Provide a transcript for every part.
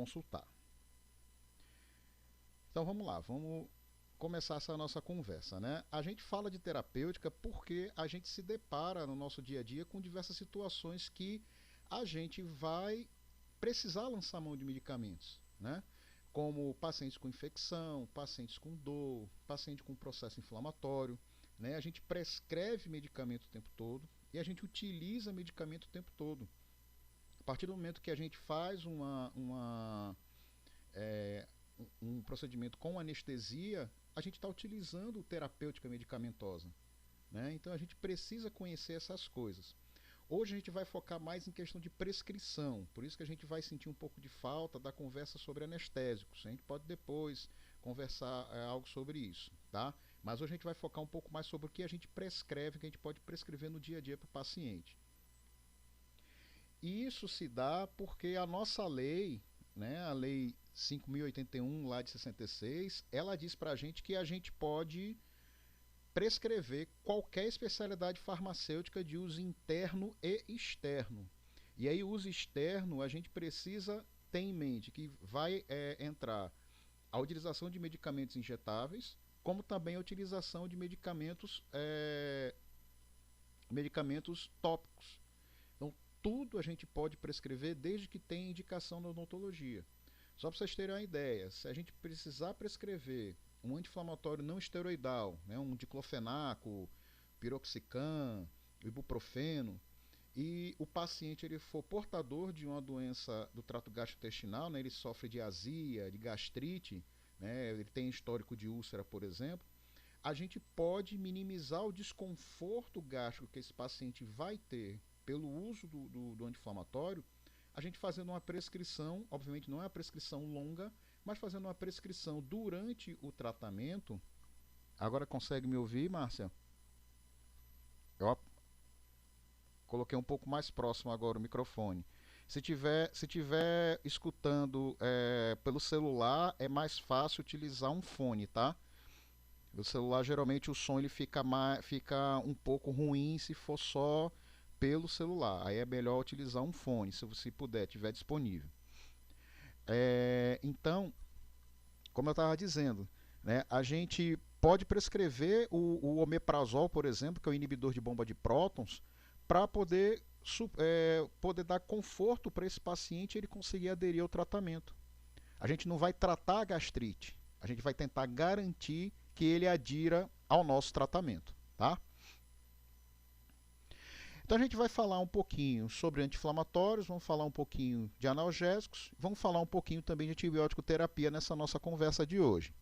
consultar. Então vamos lá, vamos começar essa nossa conversa, né? A gente fala de terapêutica porque a gente se depara no nosso dia a dia com diversas situações que a gente vai precisar lançar mão de medicamentos, né? Como pacientes com infecção, pacientes com dor, paciente com processo inflamatório, né? A gente prescreve medicamento o tempo todo e a gente utiliza medicamento o tempo todo. A partir do momento que a gente faz é, um procedimento com anestesia, a gente está utilizando terapêutica medicamentosa, né? Então a gente precisa conhecer essas coisas. Hoje a gente vai focar mais em questão de prescrição, por isso que a gente vai sentir um pouco de falta da conversa sobre anestésicos. A gente pode depois conversar algo sobre isso, tá? Mas hoje a gente vai focar um pouco mais sobre o que a gente prescreve, o que a gente pode prescrever no dia a dia para o paciente. E isso se dá porque a nossa lei, né, a lei 5.081 lá de 66, ela diz para a gente que a gente pode prescrever qualquer especialidade farmacêutica de uso interno e externo. E aí o uso externo a gente precisa ter em mente que vai entrar a utilização de medicamentos injetáveis, como também a utilização de medicamentos tópicos. Então, tudo a gente pode prescrever desde que tenha indicação na odontologia. Só para vocês terem uma ideia, se a gente precisar prescrever um anti-inflamatório não esteroidal, né, um diclofenaco, piroxicam, ibuprofeno, e o paciente ele for portador de uma doença do trato gastrointestinal, né, ele sofre de azia, de gastrite, né, ele tem histórico de úlcera, por exemplo, a gente pode minimizar o desconforto gástrico que esse paciente vai ter pelo uso do anti-inflamatório, a gente fazendo uma prescrição, obviamente não é uma prescrição longa, mas fazendo uma prescrição durante o tratamento. Agora consegue me ouvir, Márcia? Eu coloquei um pouco mais próximo agora o microfone. Se tiver escutando pelo celular, é mais fácil utilizar um fone, tá? O celular geralmente o som ele fica um pouco ruim se for só pelo celular. Aí é melhor utilizar um fone, se você puder, tiver disponível. Então, como eu estava dizendo, né, a gente pode prescrever o omeprazol, por exemplo, que é o inibidor de bomba de prótons, para poder dar conforto para esse paciente e ele conseguir aderir ao tratamento. A gente não vai tratar a gastrite, a gente vai tentar garantir que ele adira ao nosso tratamento, tá? Então a gente vai falar um pouquinho sobre anti-inflamatórios, vamos falar um pouquinho de analgésicos, vamos falar um pouquinho também de antibiótico terapia nessa nossa conversa de hoje.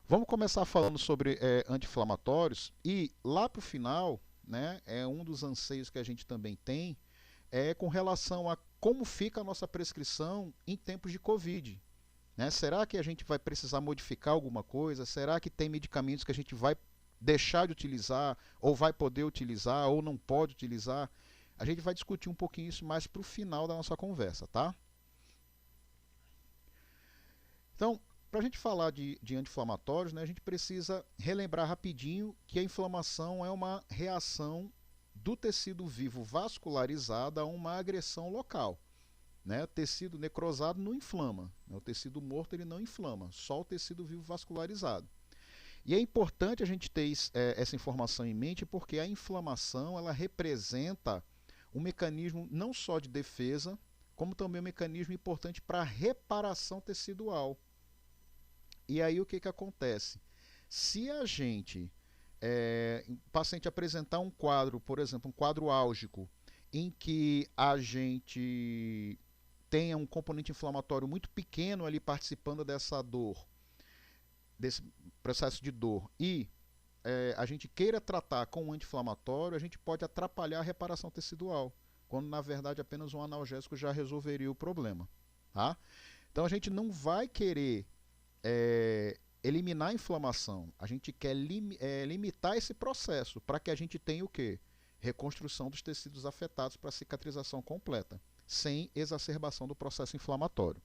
Vamos começar falando sobre anti-inflamatórios e lá para o final, né, é um dos anseios que a gente também tem, é com relação a como fica a nossa prescrição em tempos de Covid. Né? Será que a gente vai precisar modificar alguma coisa? Será que tem medicamentos que a gente vai deixar de utilizar, ou vai poder utilizar, ou não pode utilizar? A gente vai discutir um pouquinho isso mais para o final da nossa conversa, tá? Então, para a gente falar de anti-inflamatórios, né, a gente precisa relembrar rapidinho que a inflamação é uma reação do tecido vivo vascularizado a uma agressão local. Né? O tecido necrosado não inflama, né? O tecido morto ele não inflama, só o tecido vivo vascularizado. E é importante a gente ter essa informação em mente porque a inflamação ela representa um mecanismo não só de defesa, como também um mecanismo importante para a reparação tecidual. E aí o que acontece? Se a gente, o paciente apresentar um quadro, por exemplo, um quadro álgico, em que a gente tenha um componente inflamatório muito pequeno ali participando dessa dor, desse processo de dor, e a gente queira tratar com um anti-inflamatório, a gente pode atrapalhar a reparação tecidual, quando na verdade apenas um analgésico já resolveria o problema. Tá? Então a gente não vai querer eliminar a inflamação, a gente quer limitar esse processo para que a gente tenha o quê? Reconstrução dos tecidos afetados para cicatrização completa, sem exacerbação do processo inflamatório.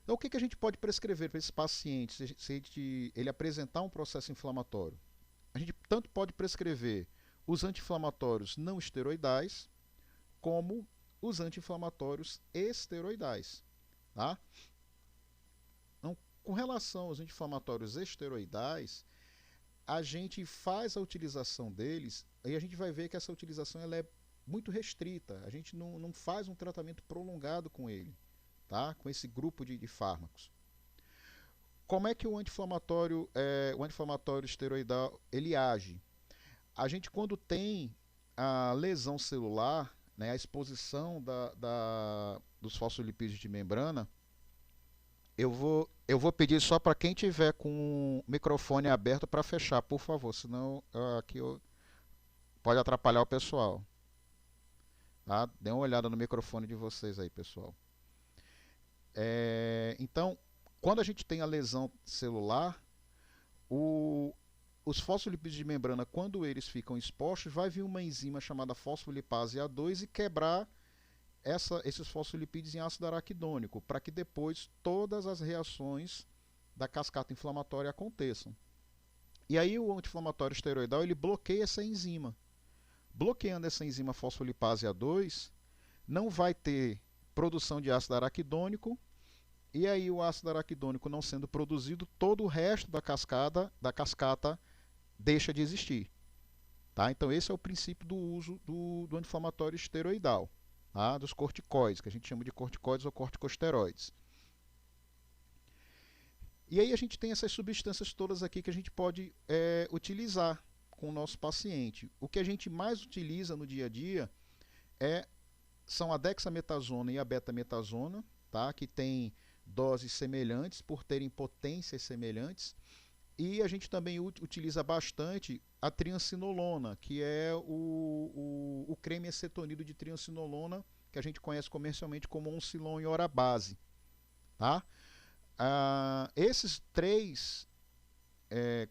Então, o que a gente pode prescrever para esse paciente se ele apresentar um processo inflamatório? A gente tanto pode prescrever os anti-inflamatórios não esteroidais, como os anti-inflamatórios esteroidais. Tá? Então, com relação aos anti-inflamatórios esteroidais, a gente faz a utilização deles e a gente vai ver que essa utilização ela é muito restrita. A gente não faz um tratamento prolongado com ele, tá? Com esse grupo de fármacos. Como é que o anti-inflamatório esteroidal ele age? A gente, quando tem a lesão celular, né, a exposição dos fosfolipídios de membrana, eu vou pedir só para quem tiver com o microfone aberto para fechar, por favor, senão pode atrapalhar o pessoal. Tá? Dê uma olhada no microfone de vocês aí, pessoal. Então, quando a gente tem a lesão celular, os fosfolipídios de membrana, quando eles ficam expostos, vai vir uma enzima chamada fosfolipase A2 e quebrar esses fosfolipídios em ácido araquidônico, para que depois todas as reações da cascata inflamatória aconteçam. E aí o anti-inflamatório esteroidal ele bloqueia essa enzima. Bloqueando essa enzima fosfolipase A2, não vai ter produção de ácido araquidônico, e aí o ácido araquidônico não sendo produzido, todo o resto da cascata deixa de existir. Tá? Então esse é o princípio do uso do anti-inflamatório esteroidal, tá? Dos corticoides, que a gente chama de corticoides ou corticosteroides. E aí a gente tem essas substâncias todas aqui que a gente pode utilizar com o nosso paciente. O que a gente mais utiliza no dia a dia são a dexametasona e a betametasona, tá? Que tem doses semelhantes por terem potências semelhantes. E a gente também utiliza bastante a triancinolona, que é o creme acetonido de triancinolona, que a gente conhece comercialmente como Oncilon e Orabase. Tá? Esses três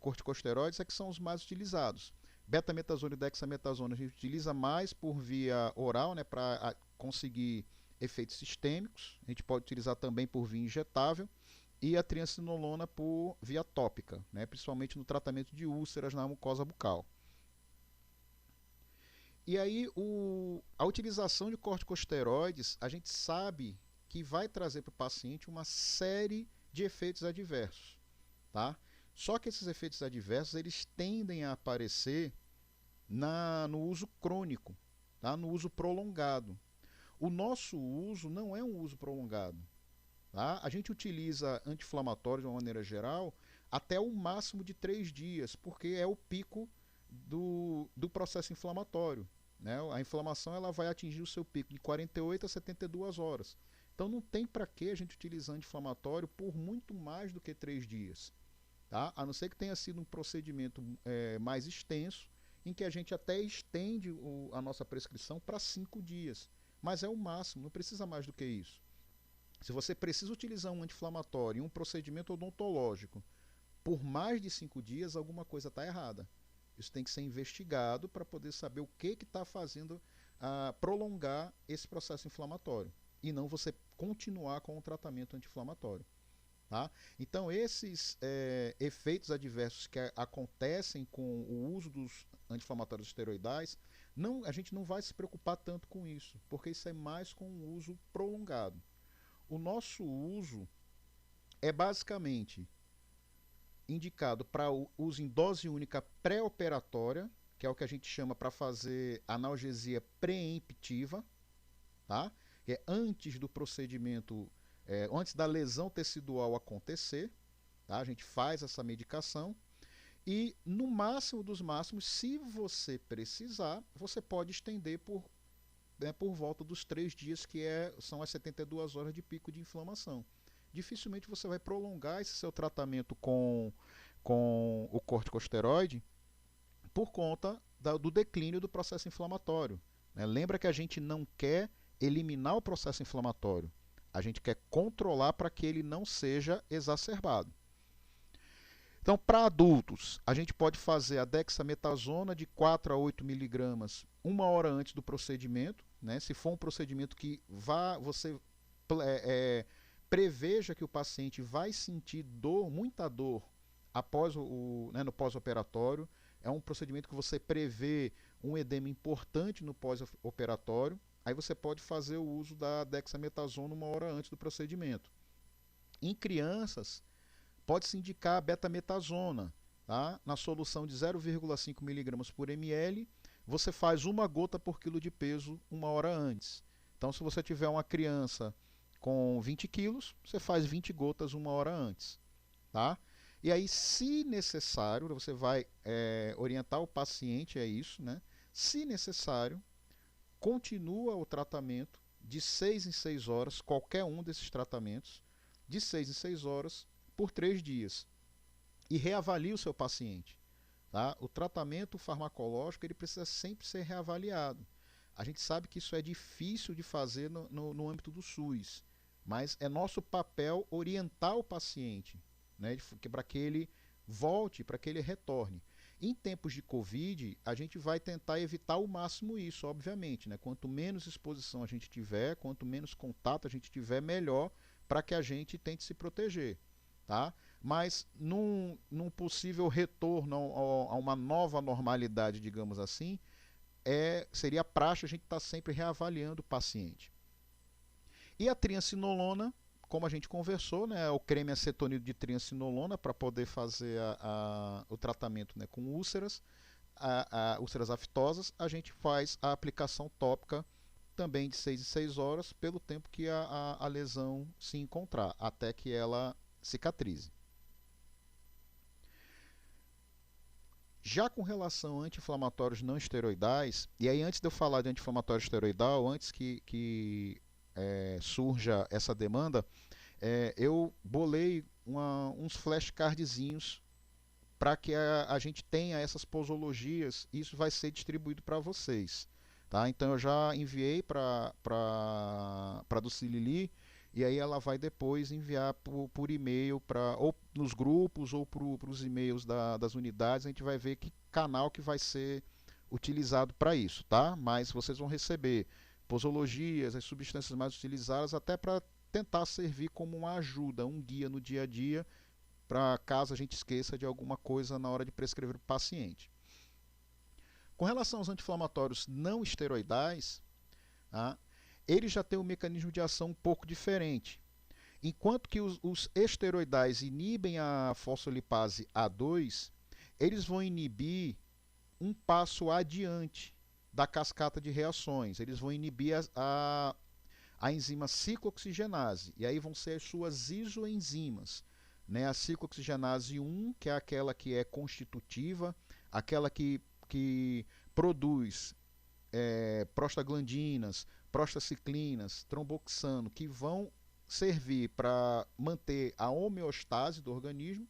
corticosteroides é que são os mais utilizados. Betametasona e dexametasona a gente utiliza mais por via oral, né, para conseguir efeitos sistêmicos. A gente pode utilizar também por via injetável. E a triancinolona por via tópica, né, principalmente no tratamento de úlceras na mucosa bucal. E aí a utilização de corticosteroides, a gente sabe que vai trazer para o paciente uma série de efeitos adversos. Tá? Só que esses efeitos adversos eles tendem a aparecer no uso crônico, tá? No uso prolongado. O nosso uso não é um uso prolongado. Tá? A gente utiliza anti-inflamatórios de uma maneira geral até o máximo de 3 dias, porque é o pico do processo inflamatório. Né? A inflamação ela vai atingir o seu pico de 48 a 72 horas. Então não tem para que a gente utilizar anti-inflamatório por muito mais do que 3 dias. Tá? A não ser que tenha sido um procedimento mais extenso, em que a gente até estende a nossa prescrição para 5 dias. Mas é o máximo, não precisa mais do que isso. Se você precisa utilizar um anti-inflamatório em um procedimento odontológico por mais de 5 dias, alguma coisa está errada. Isso tem que ser investigado para poder saber o que está fazendo prolongar esse processo inflamatório e não você continuar com o tratamento anti-inflamatório. Tá? Então, esses efeitos adversos que acontecem com o uso dos anti-inflamatórios esteroidais, a gente não vai se preocupar tanto com isso, porque isso é mais com o uso prolongado. O nosso uso é basicamente indicado para o uso em dose única pré-operatória, que é o que a gente chama para fazer analgesia preemptiva, tá? Que é antes do procedimento, antes da lesão tecidual acontecer, tá? A gente faz essa medicação e no máximo dos máximos, se você precisar, você pode estender por volta dos 3 dias, que são as 72 horas de pico de inflamação. Dificilmente você vai prolongar esse seu tratamento com o corticosteroide por conta do declínio do processo inflamatório. Né? Lembra que a gente não quer eliminar o processo inflamatório, a gente quer controlar para que ele não seja exacerbado. Então, para adultos, a gente pode fazer a dexametasona de 4 a 8 miligramas 1 hora antes do procedimento. Né? Se for um procedimento que você preveja que o paciente vai sentir muita dor após no pós-operatório, é um procedimento que você prevê um edema importante no pós-operatório, aí você pode fazer o uso da dexametasona 1 hora antes do procedimento. Em crianças, pode-se indicar a betametasona, tá? Na solução de 0,5 mg por ml, você faz 1 gota por quilo de peso 1 hora antes. Então, se você tiver uma criança com 20 quilos, você faz 20 gotas 1 hora antes. Tá? E aí, se necessário, você vai orientar o paciente, é isso, né? Se necessário, continua o tratamento de 6 em 6 horas, qualquer um desses tratamentos, de 6 em 6 horas, por 3 dias. E reavalie o seu paciente. Tá? O tratamento farmacológico ele precisa sempre ser reavaliado. A gente sabe que isso é difícil de fazer no âmbito do SUS, mas é nosso papel orientar o paciente, né, para que ele volte, para que ele retorne. Em tempos de Covid, a gente vai tentar evitar ao máximo isso, obviamente. Né? Quanto menos exposição a gente tiver, quanto menos contato a gente tiver, melhor para que a gente tente se proteger. Tá? Mas num possível retorno a uma nova normalidade, digamos assim, seria praxe a gente estar sempre reavaliando o paciente. E a triancinolona, como a gente conversou, né, o creme acetonido de triancinolona para poder fazer o tratamento, né, com úlceras, úlceras afitosas, a gente faz a aplicação tópica também de 6 em 6 horas, pelo tempo que a lesão se encontrar, até que ela cicatrize. Já com relação a anti-inflamatórios não esteroidais, e aí antes de eu falar de anti-inflamatório esteroidal, antes que surja essa demanda, eu bolei uns flashcardzinhos para que a gente tenha essas posologias, e isso vai ser distribuído para vocês. Tá? Então eu já enviei para a Ducilili, e aí ela vai depois enviar por e-mail, ou nos grupos, ou para os e-mails das unidades, a gente vai ver que canal que vai ser utilizado para isso. Tá? Mas vocês vão receber posologias, as substâncias mais utilizadas, até para tentar servir como uma ajuda, um guia no dia a dia, para caso a gente esqueça de alguma coisa na hora de prescrever para o paciente. Com relação aos anti-inflamatórios não esteroidais, tá? Eles já têm um mecanismo de ação um pouco diferente. Enquanto que os esteroidais inibem a fosfolipase A2, eles vão inibir um passo adiante da cascata de reações. Eles vão inibir a enzima ciclooxigenase, e aí vão ser as suas isoenzimas. Né? A ciclooxigenase 1, que é aquela que é constitutiva, aquela que produz prostaglandinas, prostaciclinas, tromboxano, que vão servir para manter a homeostase do organismo,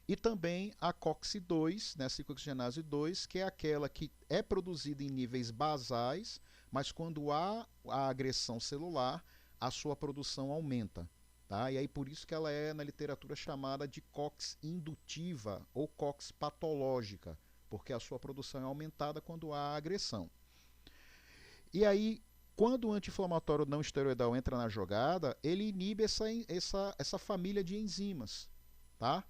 e também a COX-2, né, a ciclooxigenase 2, que é aquela que é produzida em níveis basais, mas quando há a agressão celular, a sua produção aumenta. Tá? E aí por isso que ela é na literatura chamada de COX indutiva ou COX patológica, porque a sua produção é aumentada quando há agressão. E aí, quando o anti-inflamatório não esteroidal entra na jogada, ele inibe essa família de enzimas. Tá?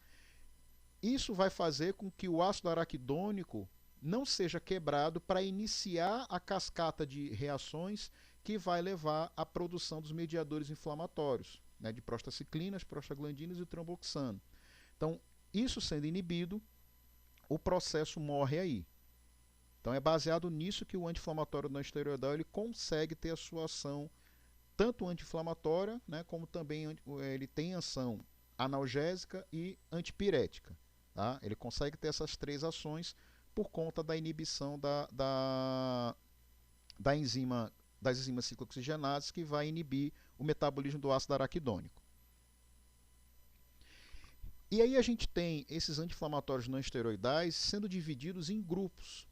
Isso vai fazer com que o ácido araquidônico não seja quebrado para iniciar a cascata de reações que vai levar à produção dos mediadores inflamatórios, né, de prostaciclinas, prostaglandinas e tromboxano. Então, isso sendo inibido, o processo morre aí. Então é baseado nisso que o anti-inflamatório não esteroidal ele consegue ter a sua ação tanto anti-inflamatória, né, como também ele tem ação analgésica e antipirética. Tá? Ele consegue ter essas 3 ações por conta da inibição das enzimas ciclooxigenases, que vai inibir o metabolismo do ácido araquidônico. E aí a gente tem esses anti-inflamatórios não esteroidais sendo divididos em grupos.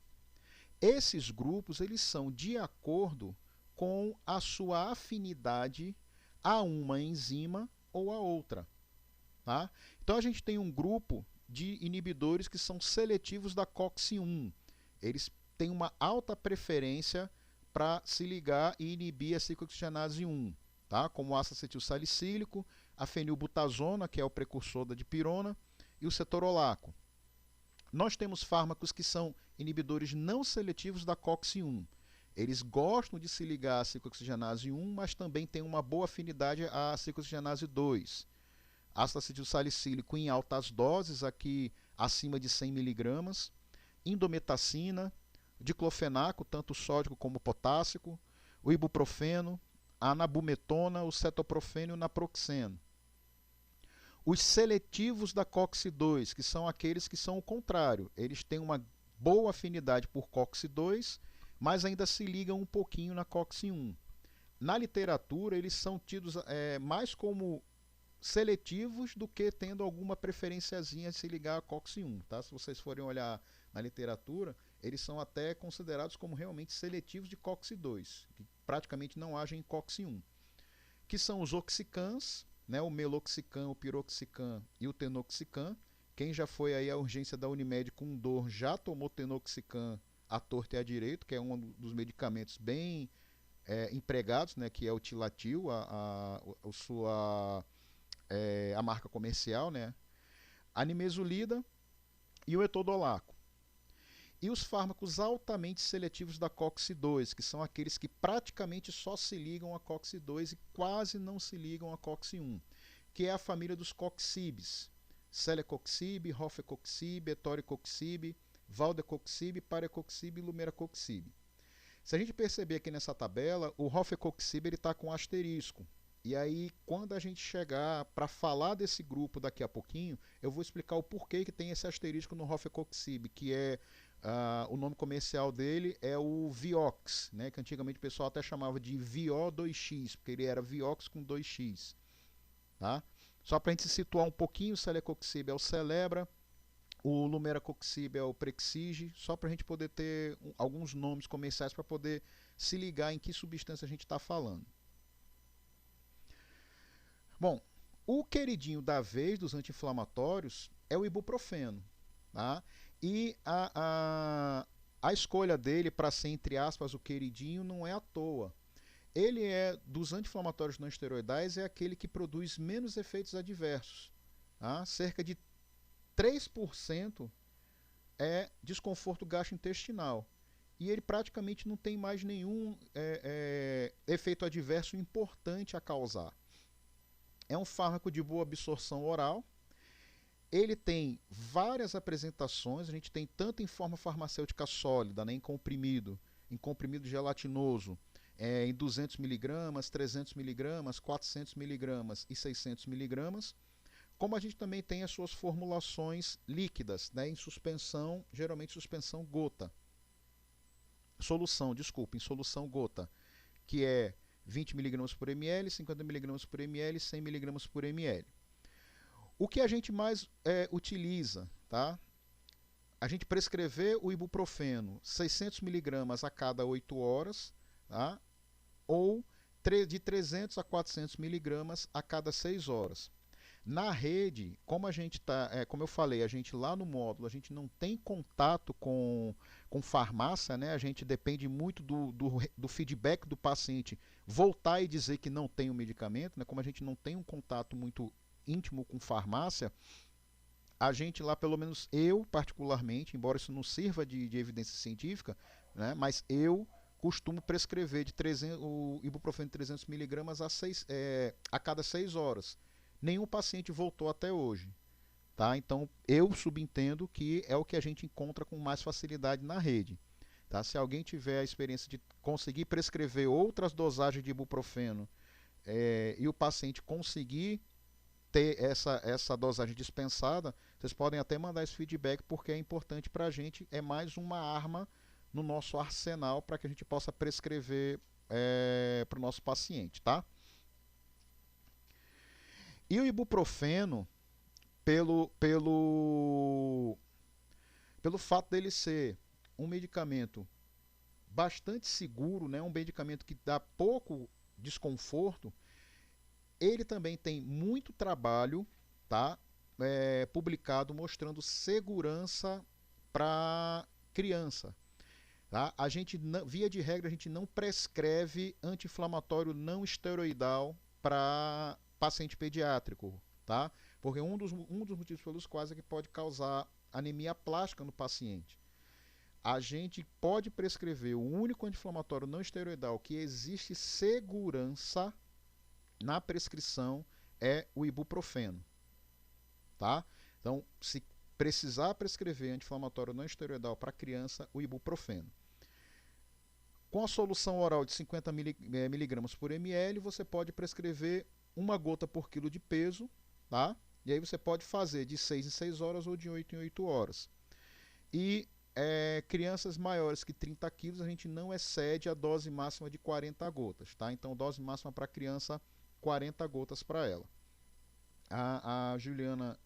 Esses grupos eles são de acordo com a sua afinidade a uma enzima ou a outra. Tá? Então a gente tem um grupo de inibidores que são seletivos da COX-1. Eles têm uma alta preferência para se ligar e inibir a ciclooxigenase 1, tá? Como o ácido acetilsalicílico, a fenilbutazona, que é o precursor da dipirona, e o cetorolaco. Nós temos fármacos que são inibidores não seletivos da COX-1. Eles gostam de se ligar à ciclooxigenase 1, mas também têm uma boa afinidade à ciclooxigenase 2. Ácido acetilsalicílico em altas doses, aqui acima de 100 miligramas. Indometacina, diclofenaco, tanto sódico como potássico, o ibuprofeno, a anabumetona, o cetoprofeno e o naproxeno. Os seletivos da COX-2, que são aqueles que são o contrário. Eles têm uma boa afinidade por COX-2, mas ainda se ligam um pouquinho na COX-1. Na literatura, eles são tidos mais como seletivos do que tendo alguma preferenciazinha de se ligar a COX-1. Tá? Se vocês forem olhar na literatura, eles são até considerados como realmente seletivos de COX-2, que praticamente não agem em COX-1, que são os oxicans, né, o meloxicam, o piroxicam e o tenoxicam. Quem já foi aí à urgência da Unimed com dor já tomou tenoxicam à torta e à direita, que é um dos medicamentos bem empregados, né, que é o Tilatil, a marca comercial, né, a nimesulida e o etodolaco. E os fármacos altamente seletivos da COX-2, que são aqueles que praticamente só se ligam a COX-2 e quase não se ligam a COX-1, que é a família dos coxibes. Celecoxib, rofecoxib, etoricoxib, valdecoxib, parecoxib e lumeracoxib. Se a gente perceber aqui nessa tabela, o rofecoxib está com asterisco. E aí, quando a gente chegar para falar desse grupo daqui a pouquinho, eu vou explicar o porquê que tem esse asterisco no rofecoxib, que é o nome comercial dele é o Vioxx, né, que antigamente o pessoal até chamava de VO2X, porque ele era Vioxx com 2X. Tá? Só para a gente se situar um pouquinho, o celecoxib é o Celebra, o lumeracoxib é o Prexige, só para a gente poder ter alguns nomes comerciais para poder se ligar em que substância a gente está falando. Bom, o queridinho da vez dos anti-inflamatórios é o ibuprofeno. Tá? E a escolha dele para ser, entre aspas, o queridinho não é à toa. Ele é, dos anti-inflamatórios não esteroidais, é aquele que produz menos efeitos adversos. Tá? Cerca de 3% é desconforto gastrointestinal. E ele praticamente não tem mais nenhum efeito adverso importante a causar. É um fármaco de boa absorção oral. Ele tem várias apresentações, a gente tem tanto em forma farmacêutica sólida, né, em comprimido gelatinoso, em 200 mg, 300 mg, 400 mg e 600 mg, como a gente também tem as suas formulações líquidas, né, em suspensão, geralmente suspensão gota. Em solução gota, que é 20 mg por ml, 50 mg por ml, 100 mg por ml. O que a gente mais utiliza, tá? A gente prescrever o ibuprofeno 600 mg a cada 8 horas, tá? Ou de 300 a 400 mg a cada 6 horas. Na rede, como a gente como eu falei, a gente lá no módulo, a gente não tem contato com farmácia, né? A gente depende muito do feedback do paciente voltar e dizer que não tem o medicamento, né? Como a gente não tem um contato muito íntimo com farmácia, a gente lá, pelo menos eu particularmente, embora isso não sirva de evidência científica, né? Mas eu costumo prescrever o ibuprofeno de 300 mg a cada 6 horas. Nenhum paciente voltou até hoje. Tá? Então, eu subentendo que é o que a gente encontra com mais facilidade na rede. Tá? Se alguém tiver a experiência de conseguir prescrever outras dosagens de ibuprofeno e o paciente conseguir ter essa dosagem dispensada, vocês podem até mandar esse feedback, porque é importante para a gente, é mais uma arma no nosso arsenal para que a gente possa prescrever para o nosso paciente. Tá? E o ibuprofeno, pelo fato dele ser um medicamento bastante seguro, né, um medicamento que dá pouco desconforto, ele também tem muito trabalho, tá, publicado mostrando segurança para criança. Tá? A gente, via de regra, a gente não prescreve anti-inflamatório não esteroidal para paciente pediátrico, tá? Porque um dos motivos pelos quais é que pode causar anemia plástica no paciente. a gente pode prescrever o único anti-inflamatório não esteroidal que existe segurança na prescrição é o ibuprofeno, tá? Então, se precisar prescrever anti-inflamatório não esteroidal para criança, o ibuprofeno. Com a solução oral de 50 miligramas por ml, você pode prescrever uma gota por quilo de peso, tá? E aí você pode fazer de 6 em 6 horas ou de 8 em 8 horas. E crianças maiores que 30 quilos, a gente não excede a dose máxima de 40 gotas, tá? Então, dose máxima para criança, 40 gotas para ela. A Juliana,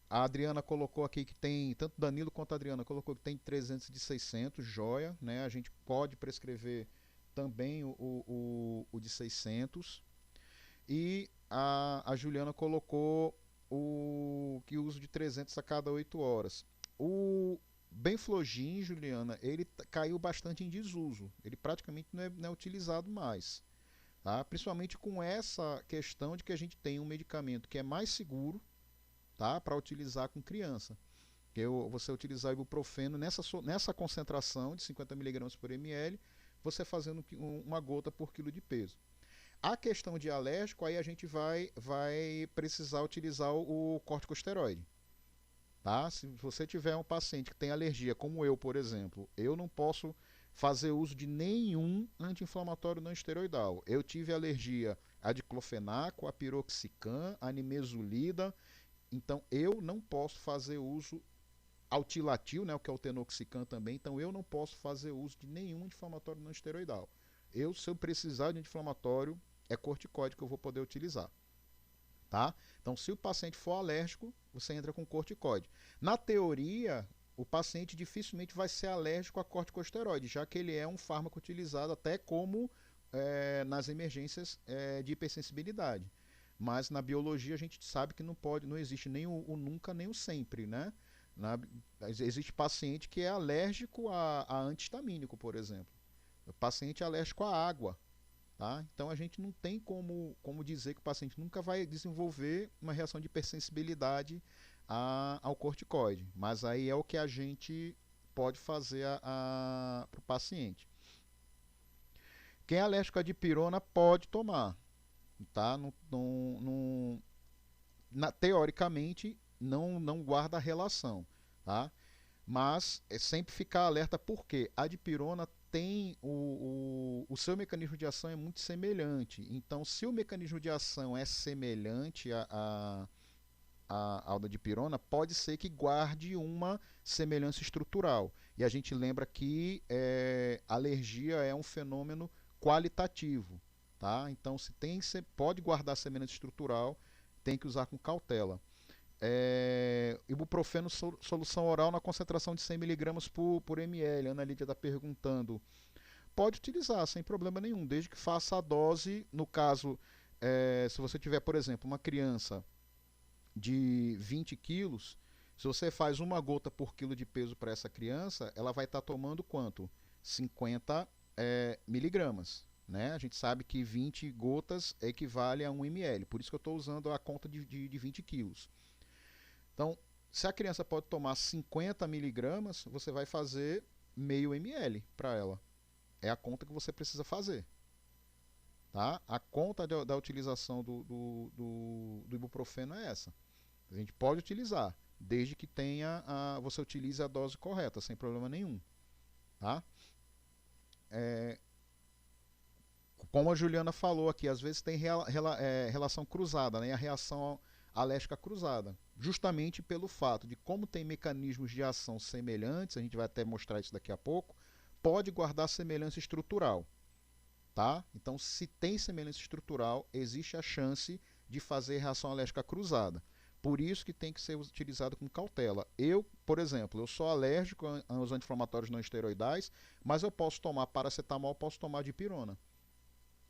a Adriana colocou aqui que tem, tanto Danilo quanto a Adriana colocou que tem 300 de 600, joia, né? A gente pode prescrever também o de 600. E a Juliana colocou o que uso de 300 a cada 8 horas. O Benflogin, Juliana, ele caiu bastante em desuso. Ele praticamente não é utilizado mais. Tá? Principalmente com essa questão de que a gente tem um medicamento que é mais seguro, tá? Para utilizar com criança. Que você utilizar o ibuprofeno nessa concentração de 50 mg por ml, você fazendo uma gota por quilo de peso. A questão de alérgico, aí a gente vai precisar utilizar o corticosteroide. Tá? Se você tiver um paciente que tem alergia, como eu, por exemplo, eu não posso fazer uso de nenhum anti-inflamatório não esteroidal. Eu tive alergia a diclofenaco, a piroxicam, a nimesulida, então eu não posso fazer uso ao tilatil, né, o que é o tenoxicam também, então eu não posso fazer uso de nenhum anti-inflamatório não esteroidal. Se eu precisar de anti-inflamatório, é corticoide que eu vou poder utilizar. Tá? Então, se o paciente for alérgico, você entra com corticoide. Na teoria, o paciente dificilmente vai ser alérgico a corticosteroide, já que ele é um fármaco utilizado até como nas emergências de hipersensibilidade. Mas na biologia a gente sabe que não existe nem o nunca nem o sempre, né? Existe paciente que é alérgico a antihistamínico, por exemplo. O paciente é alérgico à água. Tá? Então a gente não tem como dizer que o paciente nunca vai desenvolver uma reação de hipersensibilidade ao corticoide, mas aí é o que a gente pode fazer para o paciente. Quem é alérgico à dipirona pode tomar, tá? Teoricamente não guarda relação, tá? Mas é sempre ficar alerta porque a dipirona tem o seu mecanismo de ação é muito semelhante. Então, se o mecanismo de ação é semelhante ao da dipirona, pode ser que guarde uma semelhança estrutural. E a gente lembra que alergia é um fenômeno qualitativo. Tá? Então, se pode guardar semelhança estrutural, tem que usar com cautela. Ibuprofeno solução oral na concentração de 100 mg por ml. A Ana Lídia está perguntando. Pode utilizar sem problema nenhum, desde que faça a dose. No caso, se você tiver, por exemplo, uma criança de 20 quilos, se você faz uma gota por quilo de peso para essa criança, ela vai estar tomando quanto? 50 miligramas. Né? A gente sabe que 20 gotas equivale a 1 ml, por isso que eu estou usando a conta de 20 quilos. Então, se a criança pode tomar 50 miligramas, você vai fazer meio ml para ela. É a conta que você precisa fazer. Tá? A conta da utilização do ibuprofeno é essa. A gente pode utilizar, desde que você utilize a dose correta, sem problema nenhum. Tá? Como a Juliana falou aqui, às vezes tem relação cruzada, né? A reação alérgica cruzada, justamente pelo fato de como tem mecanismos de ação semelhantes, a gente vai até mostrar isso daqui a pouco, pode guardar semelhança estrutural. Tá? Então, se tem semelhança estrutural, existe a chance de fazer reação alérgica cruzada. Por isso que tem que ser utilizado com cautela. Por exemplo, eu sou alérgico aos anti-inflamatórios não esteroidais, mas eu posso tomar paracetamol, posso tomar dipirona.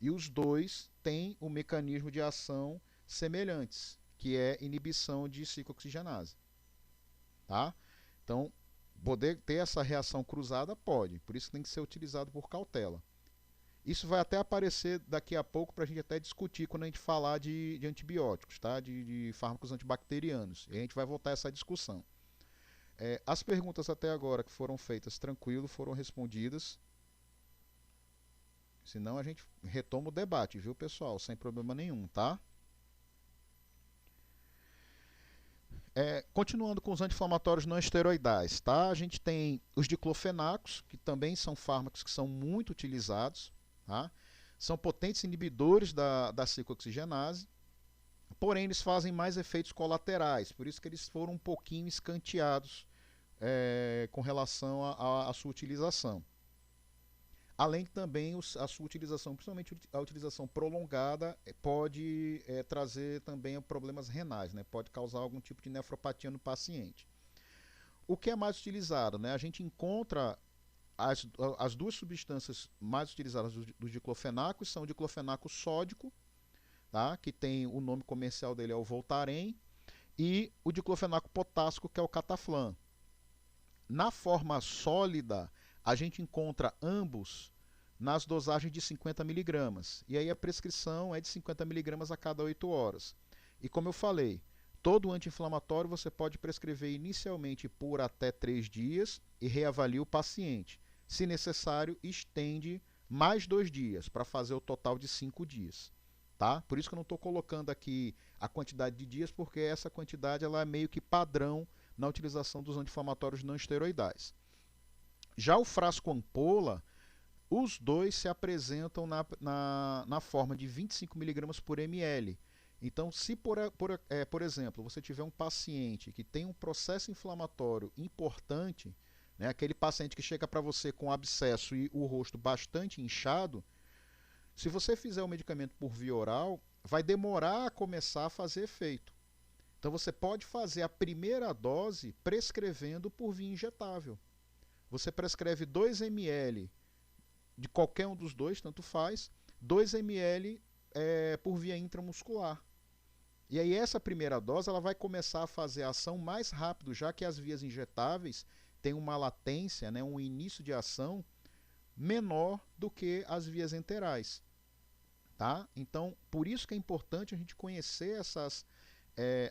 E os dois têm um mecanismo de ação semelhantes, que é inibição de ciclooxigenase. Tá? Então, poder ter essa reação cruzada pode, por isso tem que ser utilizado por cautela. Isso vai até aparecer daqui a pouco para a gente até discutir quando a gente falar de antibióticos, tá? de fármacos antibacterianos. E a gente vai voltar a essa discussão. As perguntas até agora que foram feitas, tranquilo, foram respondidas. Senão a gente retoma o debate, viu, pessoal? Sem problema nenhum, tá? Continuando com os anti-inflamatórios não esteroidais, tá? A gente tem os diclofenacos, que também são fármacos que são muito utilizados, tá? São potentes inibidores da ciclooxigenase, porém eles fazem mais efeitos colaterais, por isso que eles foram um pouquinho escanteados com relação à sua utilização. Além que também a sua utilização, principalmente a utilização prolongada, pode trazer também problemas renais, né? Pode causar algum tipo de nefropatia no paciente. O que é mais utilizado? Né? A gente encontra as duas substâncias mais utilizadas do diclofenaco são o diclofenaco sódico, tá? Que tem o nome comercial dele é o Voltaren, e o diclofenaco potássico, que é o Cataflam. Na forma sólida, a gente encontra ambos nas dosagens de 50 miligramas. E aí a prescrição é de 50 miligramas a cada 8 horas. E como eu falei, todo anti-inflamatório você pode prescrever inicialmente por até 3 dias e reavalia o paciente. Se necessário, estende mais 2 dias para fazer o total de 5 dias. Tá? Por isso que eu não estou colocando aqui a quantidade de dias, porque essa quantidade ela é meio que padrão na utilização dos anti-inflamatórios não esteroidais. Já o frasco ampola, os dois se apresentam na forma de 25 mg por ml. Então, se por exemplo, você tiver um paciente que tem um processo inflamatório importante, né, aquele paciente que chega para você com abscesso e o rosto bastante inchado, se você fizer o medicamento por via oral, vai demorar a começar a fazer efeito. Então você pode fazer a primeira dose prescrevendo por via injetável. Você prescreve 2 ml de qualquer um dos dois, tanto faz, 2 ml por via intramuscular. E aí essa primeira dose ela vai começar a fazer a ação mais rápido, já que as vias injetáveis têm uma latência, né, um início de ação menor do que as vias enterais. Tá? Então, por isso que é importante a gente conhecer essas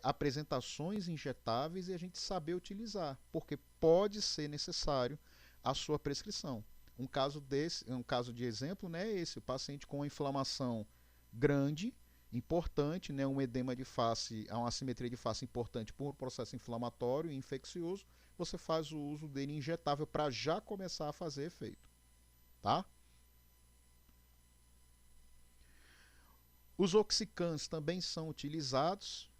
apresentações injetáveis e a gente saber utilizar, porque pode ser necessário a sua prescrição. Um caso de exemplo, né, é esse, o paciente com uma inflamação grande, importante, né, um edema de face, uma assimetria de face importante por um processo inflamatório e infeccioso, você faz o uso dele injetável para já começar a fazer efeito. Tá? Os oxicans também são utilizados,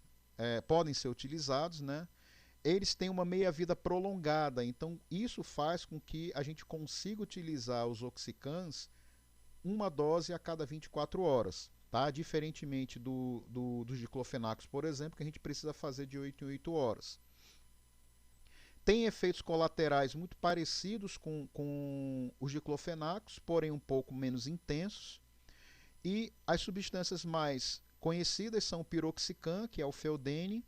podem ser utilizados, né? Eles têm uma meia-vida prolongada, então isso faz com que a gente consiga utilizar os oxicans uma dose a cada 24 horas, tá? Diferentemente dos diclofenacos, por exemplo, que a gente precisa fazer de 8 em 8 horas. Tem efeitos colaterais muito parecidos com os diclofenacos, porém um pouco menos intensos. E as substâncias mais conhecidas são o piroxicam, que é o Feldene,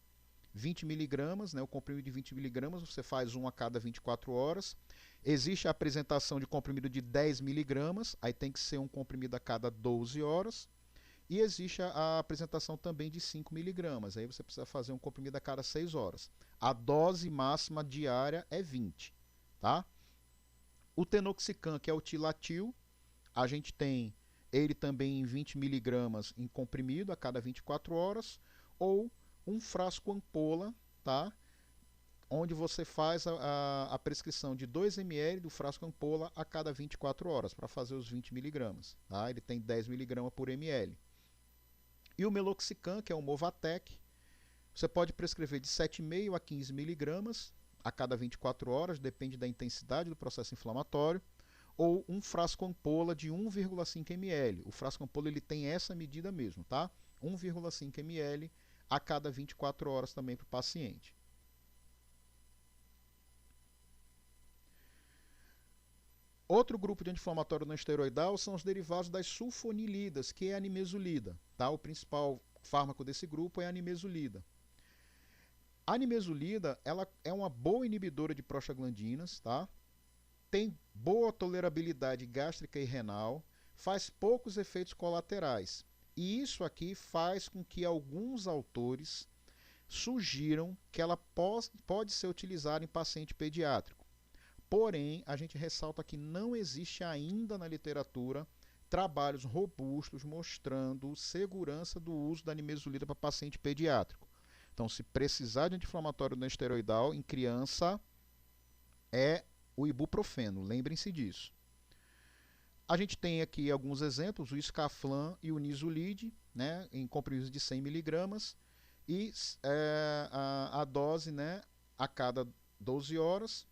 20 mg, né, o comprimido de 20 mg, você faz um a cada 24 horas. Existe a apresentação de comprimido de 10 mg, aí tem que ser um comprimido a cada 12 horas. E existe a apresentação também de 5 mg, aí você precisa fazer um comprimido a cada 6 horas. A dose máxima diária é 20. Tá? O tenoxicam, que é o tilatil, a gente tem ele também em 20 mg em comprimido a cada 24 horas, ou um frasco ampola, tá? Onde você faz a prescrição de 2 ml do frasco ampola a cada 24 horas, para fazer os 20 mg. Tá? Ele tem 10 mg por ml. E o meloxicam, que é o Movatec, você pode prescrever de 7,5 a 15 mg a cada 24 horas, depende da intensidade do processo inflamatório, ou um frasco ampola de 1,5 ml. O frasco ampola ele tem essa medida mesmo, tá? 1,5 ml a cada 24 horas também para o paciente. Outro grupo de anti-inflamatório não esteroidal são os derivados das sulfonilidas, que é a nimesulida. Tá? O principal fármaco desse grupo é a nimesulida. A nimesulida ela é uma boa inibidora de prostaglandinas, tá? Tem boa tolerabilidade gástrica e renal, faz poucos efeitos colaterais. E isso aqui faz com que alguns autores sugiram que ela pode ser utilizada em paciente pediátrico. Porém, a gente ressalta que não existe ainda na literatura trabalhos robustos mostrando segurança do uso da nimesulida para paciente pediátrico. Então, se precisar de anti-inflamatório não esteroidal em criança, é o ibuprofeno, lembrem-se disso. A gente tem aqui alguns exemplos, o Scaflan e o Nisolid, né, em comprimidos de 100 mg, e a dose, né, a cada 12 horas.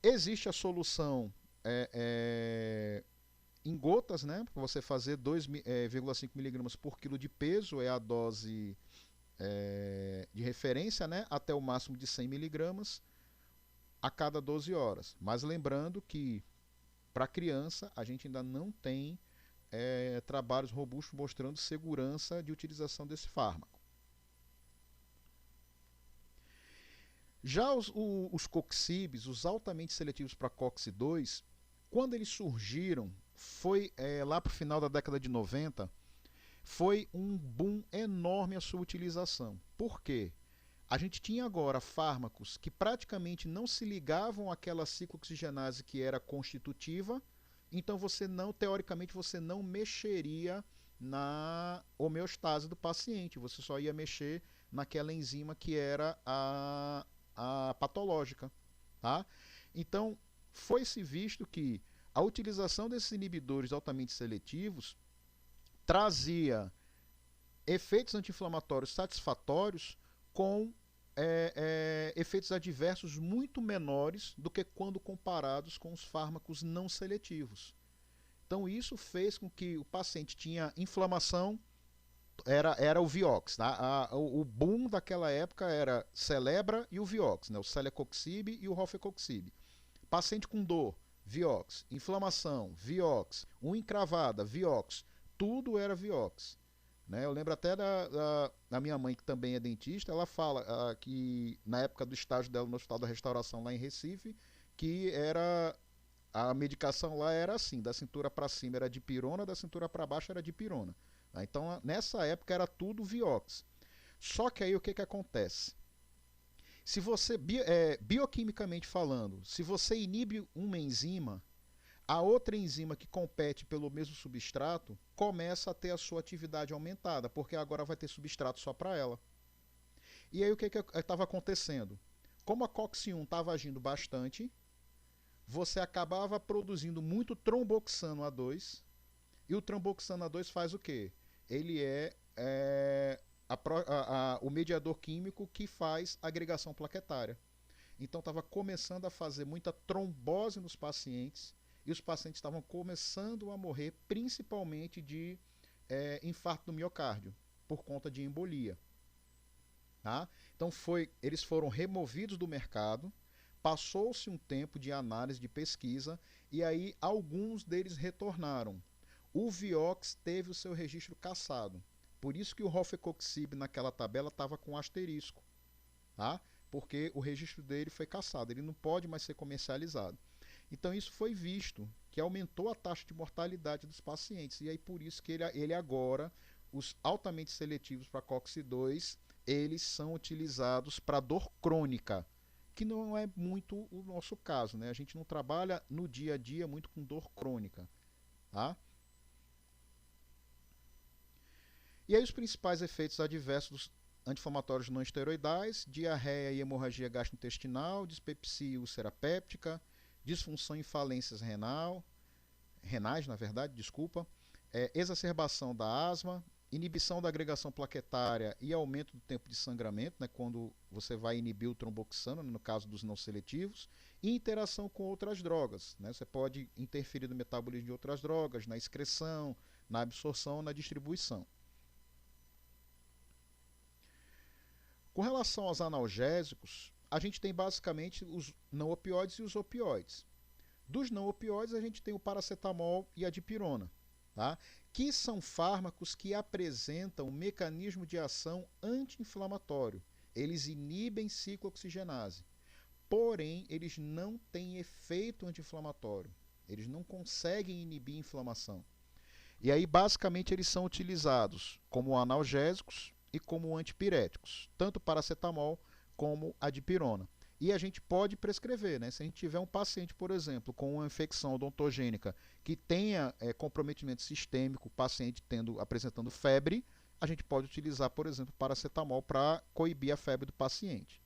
Existe a solução em gotas, né, para você fazer 2,5 mg por quilo de peso, é a dose de referência, né, até o máximo de 100 mg a cada 12 horas. Mas lembrando que para criança a gente ainda não tem trabalhos robustos mostrando segurança de utilização desse fármaco. Já os coxibes, os altamente seletivos para COX-2, quando eles surgiram, foi lá para o final da década de 90, foi um boom enorme a sua utilização. Por quê? A gente tinha agora fármacos que praticamente não se ligavam àquela ciclooxigenase que era constitutiva, então você não, teoricamente, você não mexeria na homeostase do paciente, você só ia mexer naquela enzima que era a patológica. Tá? Então, foi-se visto que a utilização desses inibidores altamente seletivos trazia efeitos anti-inflamatórios satisfatórios com efeitos adversos muito menores do que quando comparados com os fármacos não seletivos. Então isso fez com que o paciente tinha inflamação, era o Vioxx. Tá? O boom daquela época era Celebra e o Vioxx, né? O Celecoxib e o Rofecoxib. Paciente com dor, Vioxx. Inflamação, Vioxx. Unha encravada, Vioxx. Tudo era Vioxx. Né? Eu lembro até da minha mãe, que também é dentista, ela fala que na época do estágio dela no Hospital da Restauração lá em Recife, que a medicação lá era assim, da cintura para cima era dipirona, da cintura para baixo era dipirona. Então nessa época era tudo Vioxx. Só que aí o que acontece? Se você, bioquimicamente falando, se você inibe uma enzima, a outra enzima que compete pelo mesmo substrato começa a ter a sua atividade aumentada, porque agora vai ter substrato só para ela. E aí o que estava acontecendo? Como a COX-1 estava agindo bastante, você acabava produzindo muito tromboxano A2, e o tromboxano A2 faz o quê? Ele o mediador químico que faz agregação plaquetária. Então estava começando a fazer muita trombose nos pacientes, e os pacientes estavam começando a morrer principalmente de infarto do miocárdio, por conta de embolia. Tá? Então eles foram removidos do mercado, passou-se um tempo de análise, de pesquisa, e aí alguns deles retornaram. O Vioxx teve o seu registro cassado, por isso que o Rofecoxib naquela tabela estava com asterisco, tá? Porque o registro dele foi cassado, ele não pode mais ser comercializado. Então isso foi visto, que aumentou a taxa de mortalidade dos pacientes. E aí por isso que ele agora, os altamente seletivos para COX-2, eles são utilizados para dor crônica, que não é muito o nosso caso, né? A gente não trabalha no dia a dia muito com dor crônica. Tá? E aí os principais efeitos adversos dos anti-inflamatórios não esteroidais: diarreia e hemorragia gastrointestinal, dispepsia e úlcera péptica, disfunção e falências renais, na verdade, desculpa, exacerbação da asma, inibição da agregação plaquetária e aumento do tempo de sangramento, né, quando você vai inibir o tromboxano, no caso dos não seletivos, e interação com outras drogas. Né, você pode interferir no metabolismo de outras drogas, na excreção, na absorção, na distribuição. Com relação aos analgésicos, a gente tem basicamente os não opioides e os opioides. Dos não opioides, a gente tem o paracetamol e a dipirona, tá? Que são fármacos que apresentam um mecanismo de ação anti-inflamatório. Eles inibem ciclooxigenase, porém, eles não têm efeito anti-inflamatório. Eles não conseguem inibir inflamação. E aí, basicamente, eles são utilizados como analgésicos, e como antipiréticos, tanto paracetamol como a dipirona. E a gente pode prescrever, né? Se a gente tiver um paciente, por exemplo, com uma infecção odontogênica que tenha comprometimento sistêmico, paciente apresentando febre, a gente pode utilizar, por exemplo, paracetamol para coibir a febre do paciente.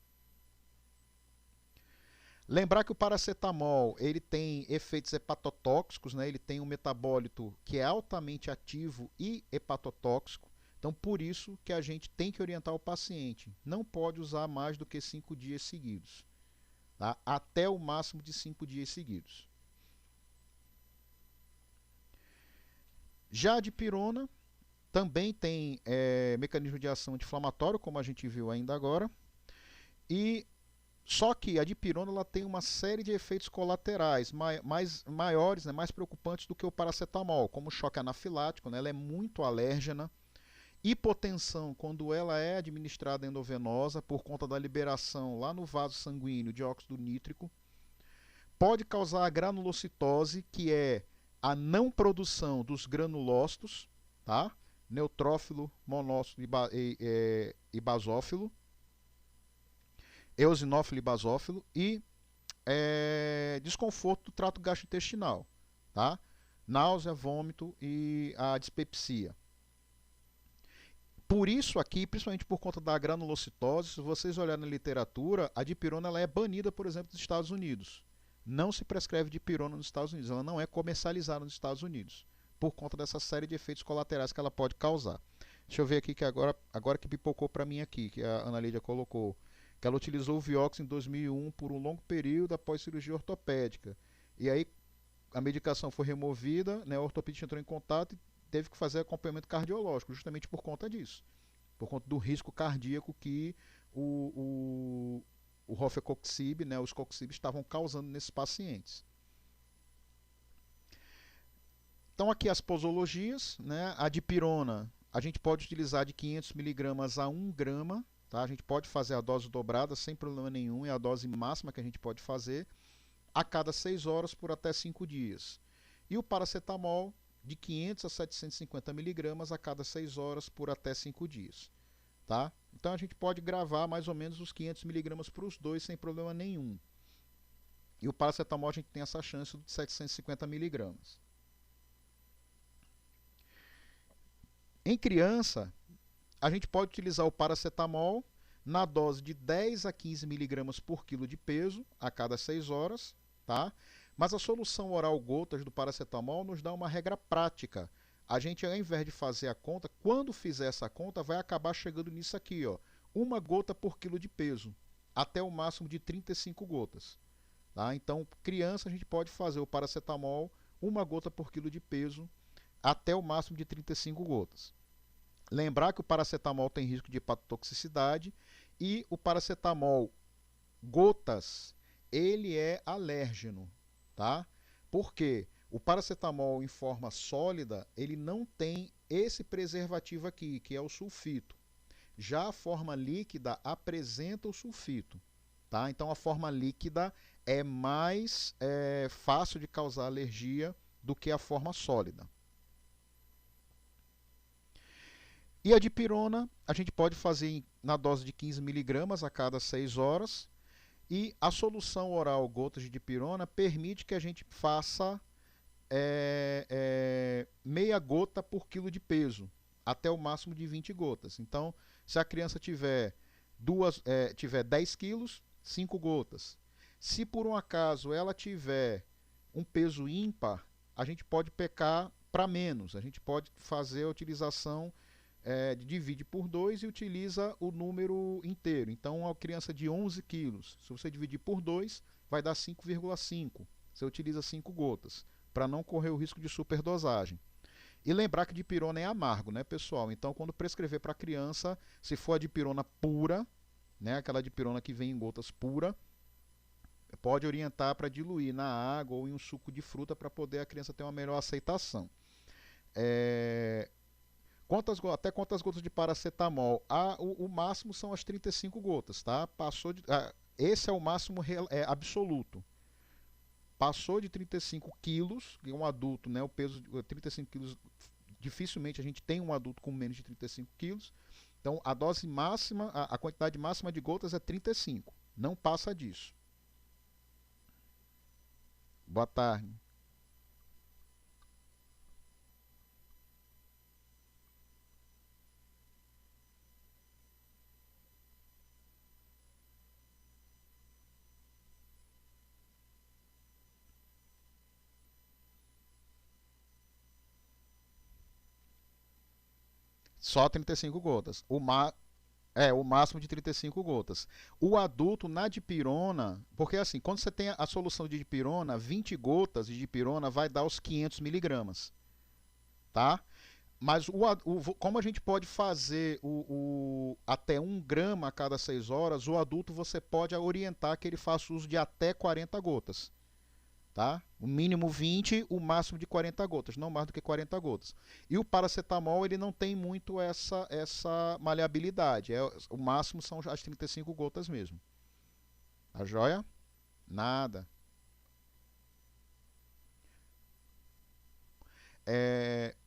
Lembrar que o paracetamol ele tem efeitos hepatotóxicos, né? Ele tem um metabólito que é altamente ativo e hepatotóxico. Então, por isso que a gente tem que orientar o paciente. Não pode usar mais do que 5 dias seguidos. Tá? Até o máximo de 5 dias seguidos. Já a dipirona também tem mecanismo de ação anti-inflamatório, como a gente viu ainda agora. E só que a dipirona ela tem uma série de efeitos colaterais maiores, né, mais preocupantes do que o paracetamol, como o choque anafilático, né, ela é muito alérgena. Hipotensão, quando ela é administrada endovenosa por conta da liberação lá no vaso sanguíneo de óxido nítrico. Pode causar a granulocitose, que é a não produção dos granulócitos, tá? Neutrófilo, monócito e basófilo, eosinófilo e basófilo, e desconforto do trato gastrointestinal, tá? Náusea, vômito e a dispepsia. Por isso aqui, principalmente por conta da granulocitose, se vocês olharem na literatura, a dipirona ela é banida, por exemplo, dos Estados Unidos. Não se prescreve dipirona nos Estados Unidos, ela não é comercializada nos Estados Unidos, por conta dessa série de efeitos colaterais que ela pode causar. Deixa eu ver aqui que agora que pipocou para mim aqui, que a Ana Lídia colocou, que ela utilizou o Vioxx em 2001 por um longo período após cirurgia ortopédica. E aí a medicação foi removida, né, o ortopedista entrou em contato e teve que fazer acompanhamento cardiológico, justamente por conta disso, por conta do risco cardíaco que o rofecoxib, né, os coxib estavam causando nesses pacientes. Então aqui as posologias, né, a dipirona, a gente pode utilizar de 500 mg a 1 grama, tá? A gente pode fazer a dose dobrada sem problema nenhum, é a dose máxima que a gente pode fazer, a cada 6 horas por até 5 dias. E o paracetamol, de 500 a 750 mg a cada 6 horas por até 5 dias. Tá? Então a gente pode gravar mais ou menos os 500 mg para os dois sem problema nenhum. E o paracetamol a gente tem essa chance de 750 mg. Em criança, a gente pode utilizar o paracetamol na dose de 10 a 15 mg por quilo de peso a cada 6 horas, tá? Mas a solução oral gotas do paracetamol nos dá uma regra prática. A gente, ao invés de fazer a conta, quando fizer essa conta, vai acabar chegando nisso aqui, ó, 1 gota por quilo de peso, até o máximo de 35 gotas. Tá? Então, criança, a gente pode fazer o paracetamol 1 gota por quilo de peso, até o máximo de 35 gotas. Lembrar que o paracetamol tem risco de hepatotoxicidade e o paracetamol gotas, ele é alérgeno. Tá? Porque o paracetamol em forma sólida, ele não tem esse preservativo aqui, que é o sulfito. Já a forma líquida apresenta o sulfito. Tá? Então a forma líquida é mais fácil de causar alergia do que a forma sólida. E a dipirona, a gente pode fazer na dose de 15 mg a cada 6 horas. E a solução oral gotas de dipirona permite que a gente faça meia gota por quilo de peso, até o máximo de 20 gotas. Então, se a criança tiver 10 quilos, 5 gotas. Se por um acaso ela tiver um peso ímpar, a gente pode pecar para menos. A gente pode fazer a utilização divide por 2 e utiliza o número inteiro. Então, a criança de 11 quilos, se você dividir por 2, vai dar 5,5. Você utiliza 5 gotas, para não correr o risco de superdosagem. E lembrar que dipirona é amargo, né, pessoal? Então, quando prescrever para a criança, se for a dipirona pura, né, aquela dipirona que vem em gotas pura, pode orientar para diluir na água ou em um suco de fruta para poder a criança ter uma melhor aceitação. Até quantas gotas de paracetamol? O máximo são as 35 gotas, tá? Esse é o máximo absoluto. Passou de 35 quilos, um adulto, né? O peso de 35 quilos, dificilmente a gente tem um adulto com menos de 35 quilos. Então, a dose máxima, a quantidade máxima de gotas é 35. Não passa disso. Boa tarde. Só 35 gotas. O máximo de 35 gotas. O adulto na dipirona, porque assim, quando você tem a solução de dipirona, 20 gotas de dipirona vai dar os 500 miligramas, tá? Mas como a gente pode fazer até 1 grama a cada 6 horas, o adulto você pode orientar que ele faça uso de até 40 gotas. Tá? O mínimo 20, o máximo de 40 gotas, não mais do que 40 gotas. E o paracetamol ele não tem muito essa maleabilidade, o máximo são as 35 gotas mesmo. Tá joia? Nada.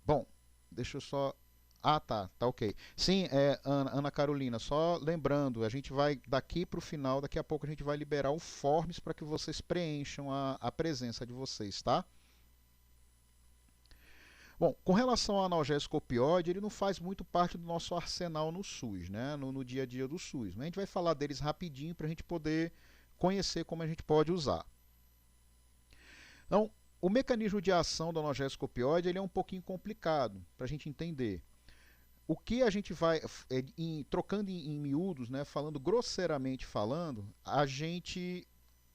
Bom, deixa eu só. Ah, tá ok. Sim, Ana Carolina, só lembrando, a gente vai daqui para o final, daqui a pouco a gente vai liberar o forms para que vocês preencham a presença de vocês, tá? Bom, com relação ao analgésico opioide, ele não faz muito parte do nosso arsenal no SUS, né? No dia a dia do SUS. Mas a gente vai falar deles rapidinho para a gente poder conhecer como a gente pode usar. Então, o mecanismo de ação do analgésico opioide ele é um pouquinho complicado para a gente entender. O que a gente vai, trocando em miúdos, né, falando grosseiramente falando, a gente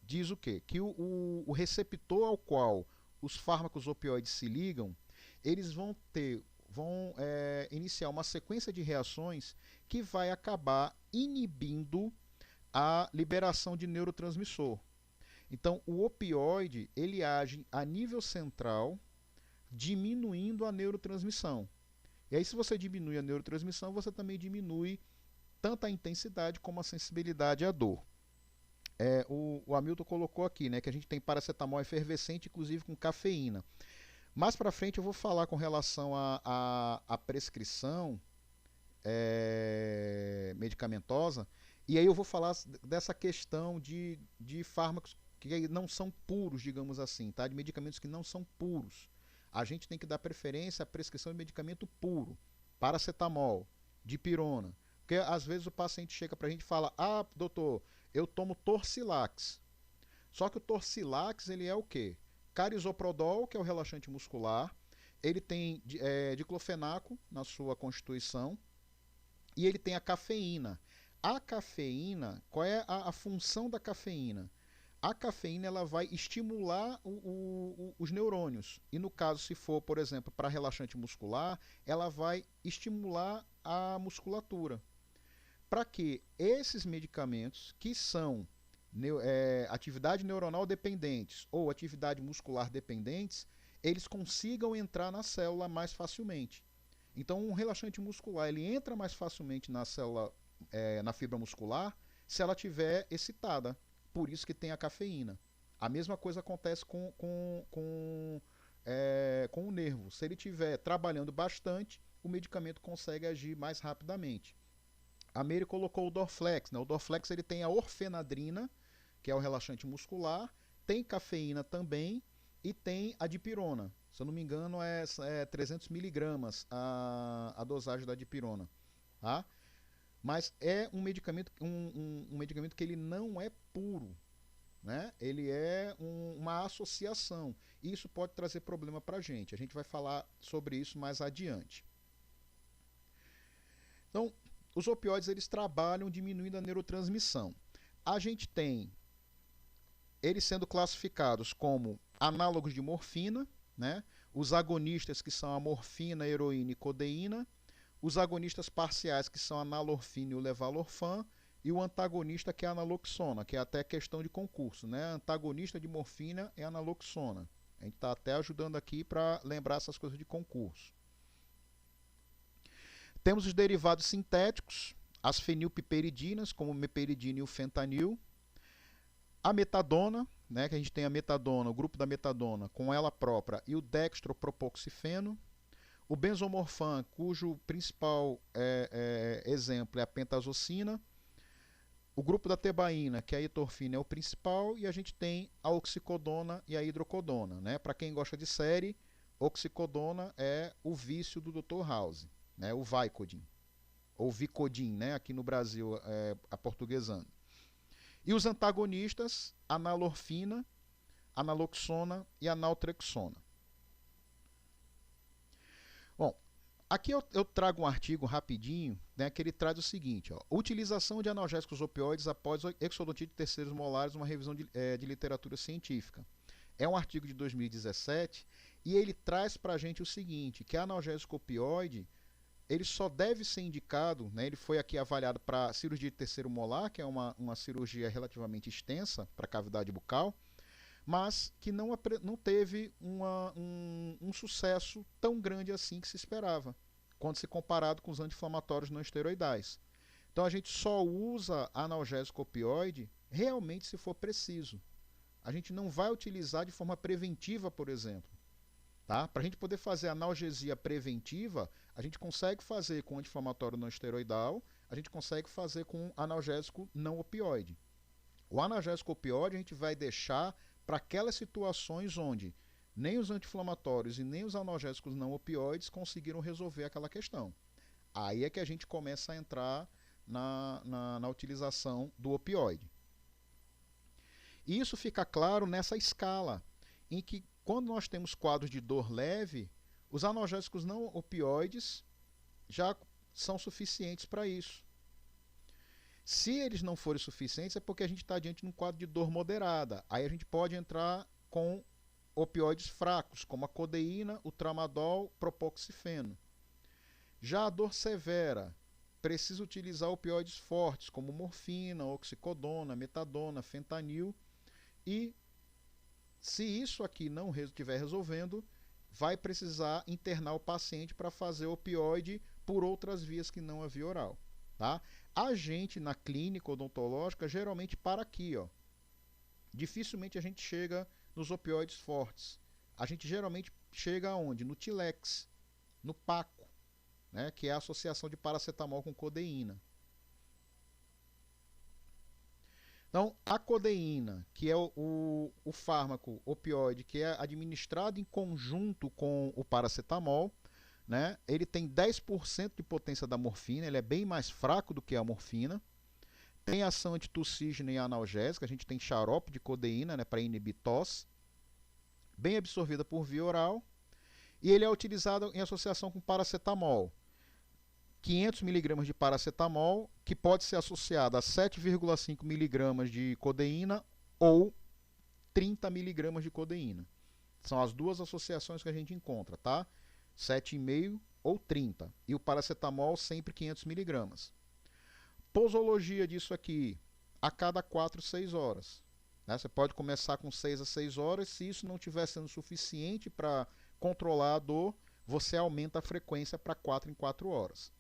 diz o quê? Que o receptor ao qual os fármacos opioides se ligam, eles vão iniciar uma sequência de reações que vai acabar inibindo a liberação de neurotransmissor. Então, o opioide ele age a nível central, diminuindo a neurotransmissão. E aí, se você diminui a neurotransmissão, você também diminui tanto a intensidade como a sensibilidade à dor. O Hamilton colocou aqui, né, que a gente tem paracetamol efervescente, inclusive com cafeína. Mais para frente eu vou falar com relação à prescrição medicamentosa, e aí eu vou falar dessa questão de fármacos que não são puros, digamos assim, tá? De medicamentos que não são puros. A gente tem que dar preferência à prescrição de medicamento puro, paracetamol, dipirona. Porque às vezes o paciente chega para a gente e fala: ah, doutor, eu tomo Torcilax. Só que o Torcilax ele é o quê? Carisoprodol, que é o relaxante muscular, ele tem diclofenaco na sua constituição e ele tem a cafeína. A cafeína, qual é a função da cafeína? A cafeína ela vai estimular os neurônios. E no caso, se for, por exemplo, para relaxante muscular, ela vai estimular a musculatura. Para que esses medicamentos, que são atividade neuronal dependentes ou atividade muscular dependentes, eles consigam entrar na célula mais facilmente. Então, um relaxante muscular ele entra mais facilmente na célula, na fibra muscular, se ela estiver excitada. Por isso que tem a cafeína. A mesma coisa acontece com o nervo. Se ele estiver trabalhando bastante, o medicamento consegue agir mais rapidamente. A Mary colocou o Dorflex. Né? O Dorflex ele tem a orfenadrina, que é o relaxante muscular, tem cafeína também e tem a dipirona. Se eu não me engano, é 300 miligramas a dosagem da dipirona. Tá? Mas é um medicamento, um medicamento que ele não é puro. Né? Ele é uma associação. E isso pode trazer problema para a gente. A gente vai falar sobre isso mais adiante. Então, os opioides eles trabalham diminuindo a neurotransmissão. A gente tem eles sendo classificados como análogos de morfina, né? Os agonistas que são a morfina, heroína e codeína, os agonistas parciais que são a nalorfina e o levalorfan, e o antagonista que é a naloxona, que é até questão de concurso, né? Antagonista de morfina é a naloxona. A gente está até ajudando aqui para lembrar essas coisas de concurso. Temos os derivados sintéticos, as fenilpiperidinas, como o meperidina e o fentanil. A metadona, né, que a gente tem a metadona, o grupo da metadona, com ela própria, e o dextropropoxifeno. O benzomorfan, cujo principal exemplo é a pentazocina. O grupo da tebaína, que é a etorfina, é o principal, e a gente tem a oxicodona e a hidrocodona, né? Para quem gosta de série, oxicodona é o vício do Dr. House, né? O Vicodin, ou Vicodin, né? Aqui no Brasil, aportuguesando. E os antagonistas, analorfina, analoxona e analtrexona. Bom, aqui eu trago um artigo rapidinho, né, que ele traz o seguinte: ó, utilização de analgésicos opioides após exodontite de terceiros molares, uma revisão de literatura científica. É um artigo de 2017 e ele traz para a gente o seguinte, que analgésico opioide, ele só deve ser indicado, né, ele foi aqui avaliado para cirurgia de terceiro molar, que é uma cirurgia relativamente extensa para a cavidade bucal, mas que não teve um sucesso tão grande assim que se esperava, quando se comparado com os anti-inflamatórios não esteroidais. Então a gente só usa analgésico opioide realmente se for preciso. A gente não vai utilizar de forma preventiva, por exemplo. Tá? Para a gente poder fazer analgesia preventiva, a gente consegue fazer com anti-inflamatório não esteroidal, a gente consegue fazer com analgésico não opioide. O analgésico opioide a gente vai deixar para aquelas situações onde nem os anti-inflamatórios e nem os analgésicos não opioides conseguiram resolver aquela questão. Aí é que a gente começa a entrar na utilização do opioide. E isso fica claro nessa escala, em que quando nós temos quadros de dor leve, os analgésicos não opioides já são suficientes para isso. Se eles não forem suficientes, é porque a gente está diante de um quadro de dor moderada. Aí a gente pode entrar com opioides fracos, como a codeína, o tramadol, propoxifeno. Já a dor severa, precisa utilizar opioides fortes, como morfina, oxicodona, metadona, fentanil. E se isso aqui não estiver resolvendo, vai precisar internar o paciente para fazer opioide por outras vias que não a via oral. Tá? A gente, na clínica odontológica, geralmente para aqui. Ó. Dificilmente a gente chega nos opioides fortes. A gente geralmente chega aonde? No Tilex, no Paco, né? Que é a associação de paracetamol com codeína. Então, a codeína, que é o fármaco opioide que é administrado em conjunto com o paracetamol, né? Ele tem 10% de potência da morfina, ele é bem mais fraco do que a morfina. Tem ação antitussígena e analgésica, a gente tem xarope de codeína, né, para inibir tosse, bem absorvida por via oral, e ele é utilizado em associação com paracetamol. 500 mg de paracetamol, que pode ser associado a 7,5 mg de codeína ou 30 mg de codeína. São as duas associações que a gente encontra, tá? 7,5 ou 30. E o paracetamol sempre 500 mg. Posologia disso aqui, a cada 4, 6 horas. Né? Você pode começar com 6 a 6 horas. Se isso não estiver sendo suficiente para controlar a dor, você aumenta a frequência para 4 em 4 horas.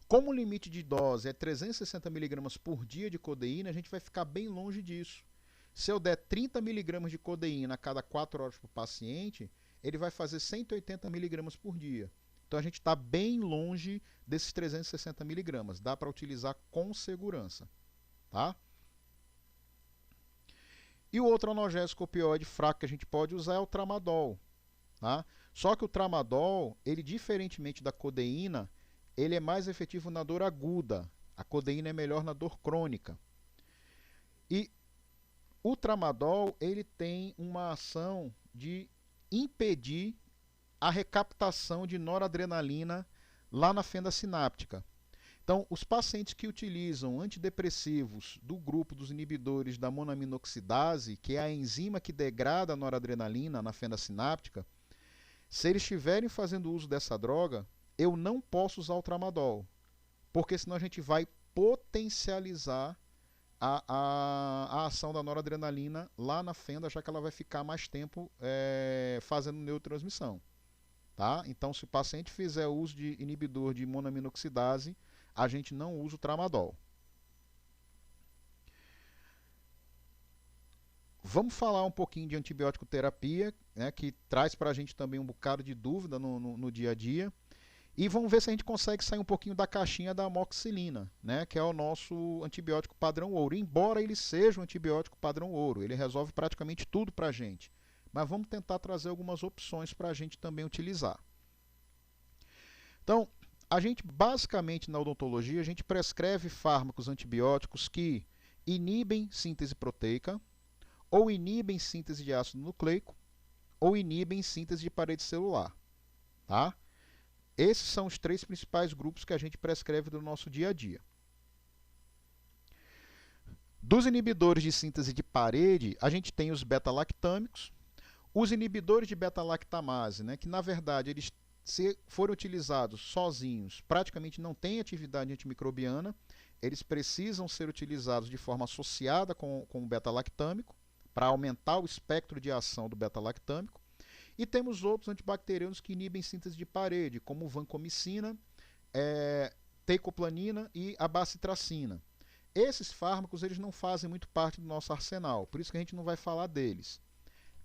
Como o limite de dose é 360 mg por dia de codeína, a gente vai ficar bem longe disso. Se eu der 30 mg de codeína a cada 4 horas para o paciente, ele vai fazer 180 mg por dia. Então a gente está bem longe desses 360 mg. Dá para utilizar com segurança. Tá? E o outro analgésico opioide fraco que a gente pode usar é o tramadol. Tá? Só que o tramadol, ele diferentemente da codeína, ele é mais efetivo na dor aguda. A codeína é melhor na dor crônica. E o tramadol, ele tem uma ação de impedir a recaptação de noradrenalina lá na fenda sináptica. Então, os pacientes que utilizam antidepressivos do grupo dos inibidores da monaminoxidase, que é a enzima que degrada a noradrenalina na fenda sináptica, se eles estiverem fazendo uso dessa droga, eu não posso usar o tramadol, porque senão a gente vai potencializar a ação da noradrenalina lá na fenda, já que ela vai ficar mais tempo fazendo neurotransmissão. Tá? Então, se o paciente fizer uso de inibidor de monaminoxidase, a gente não usa o tramadol. Vamos falar um pouquinho de antibiótico terapia, né, que traz para a gente também um bocado de dúvida no dia a dia. E vamos ver se a gente consegue sair um pouquinho da caixinha da amoxicilina, né, que é o nosso antibiótico padrão ouro. Embora ele seja um antibiótico padrão ouro, ele resolve praticamente tudo para a gente. Mas vamos tentar trazer algumas opções para a gente também utilizar. Então, a gente basicamente na odontologia, a gente prescreve fármacos antibióticos que inibem síntese proteica, ou inibem síntese de ácido nucleico, ou inibem síntese de parede celular. Tá? Esses são os três principais grupos que a gente prescreve no nosso dia a dia. Dos inibidores de síntese de parede, a gente tem os beta-lactâmicos, os inibidores de beta-lactamase, né, que na verdade eles, se forem utilizados sozinhos, praticamente não têm atividade antimicrobiana, eles precisam ser utilizados de forma associada com o beta-lactâmico, para aumentar o espectro de ação do beta-lactâmico. E temos outros antibacterianos que inibem síntese de parede, como vancomicina, teicoplanina e a bacitracina. Esses fármacos eles não fazem muito parte do nosso arsenal, por isso que a gente não vai falar deles.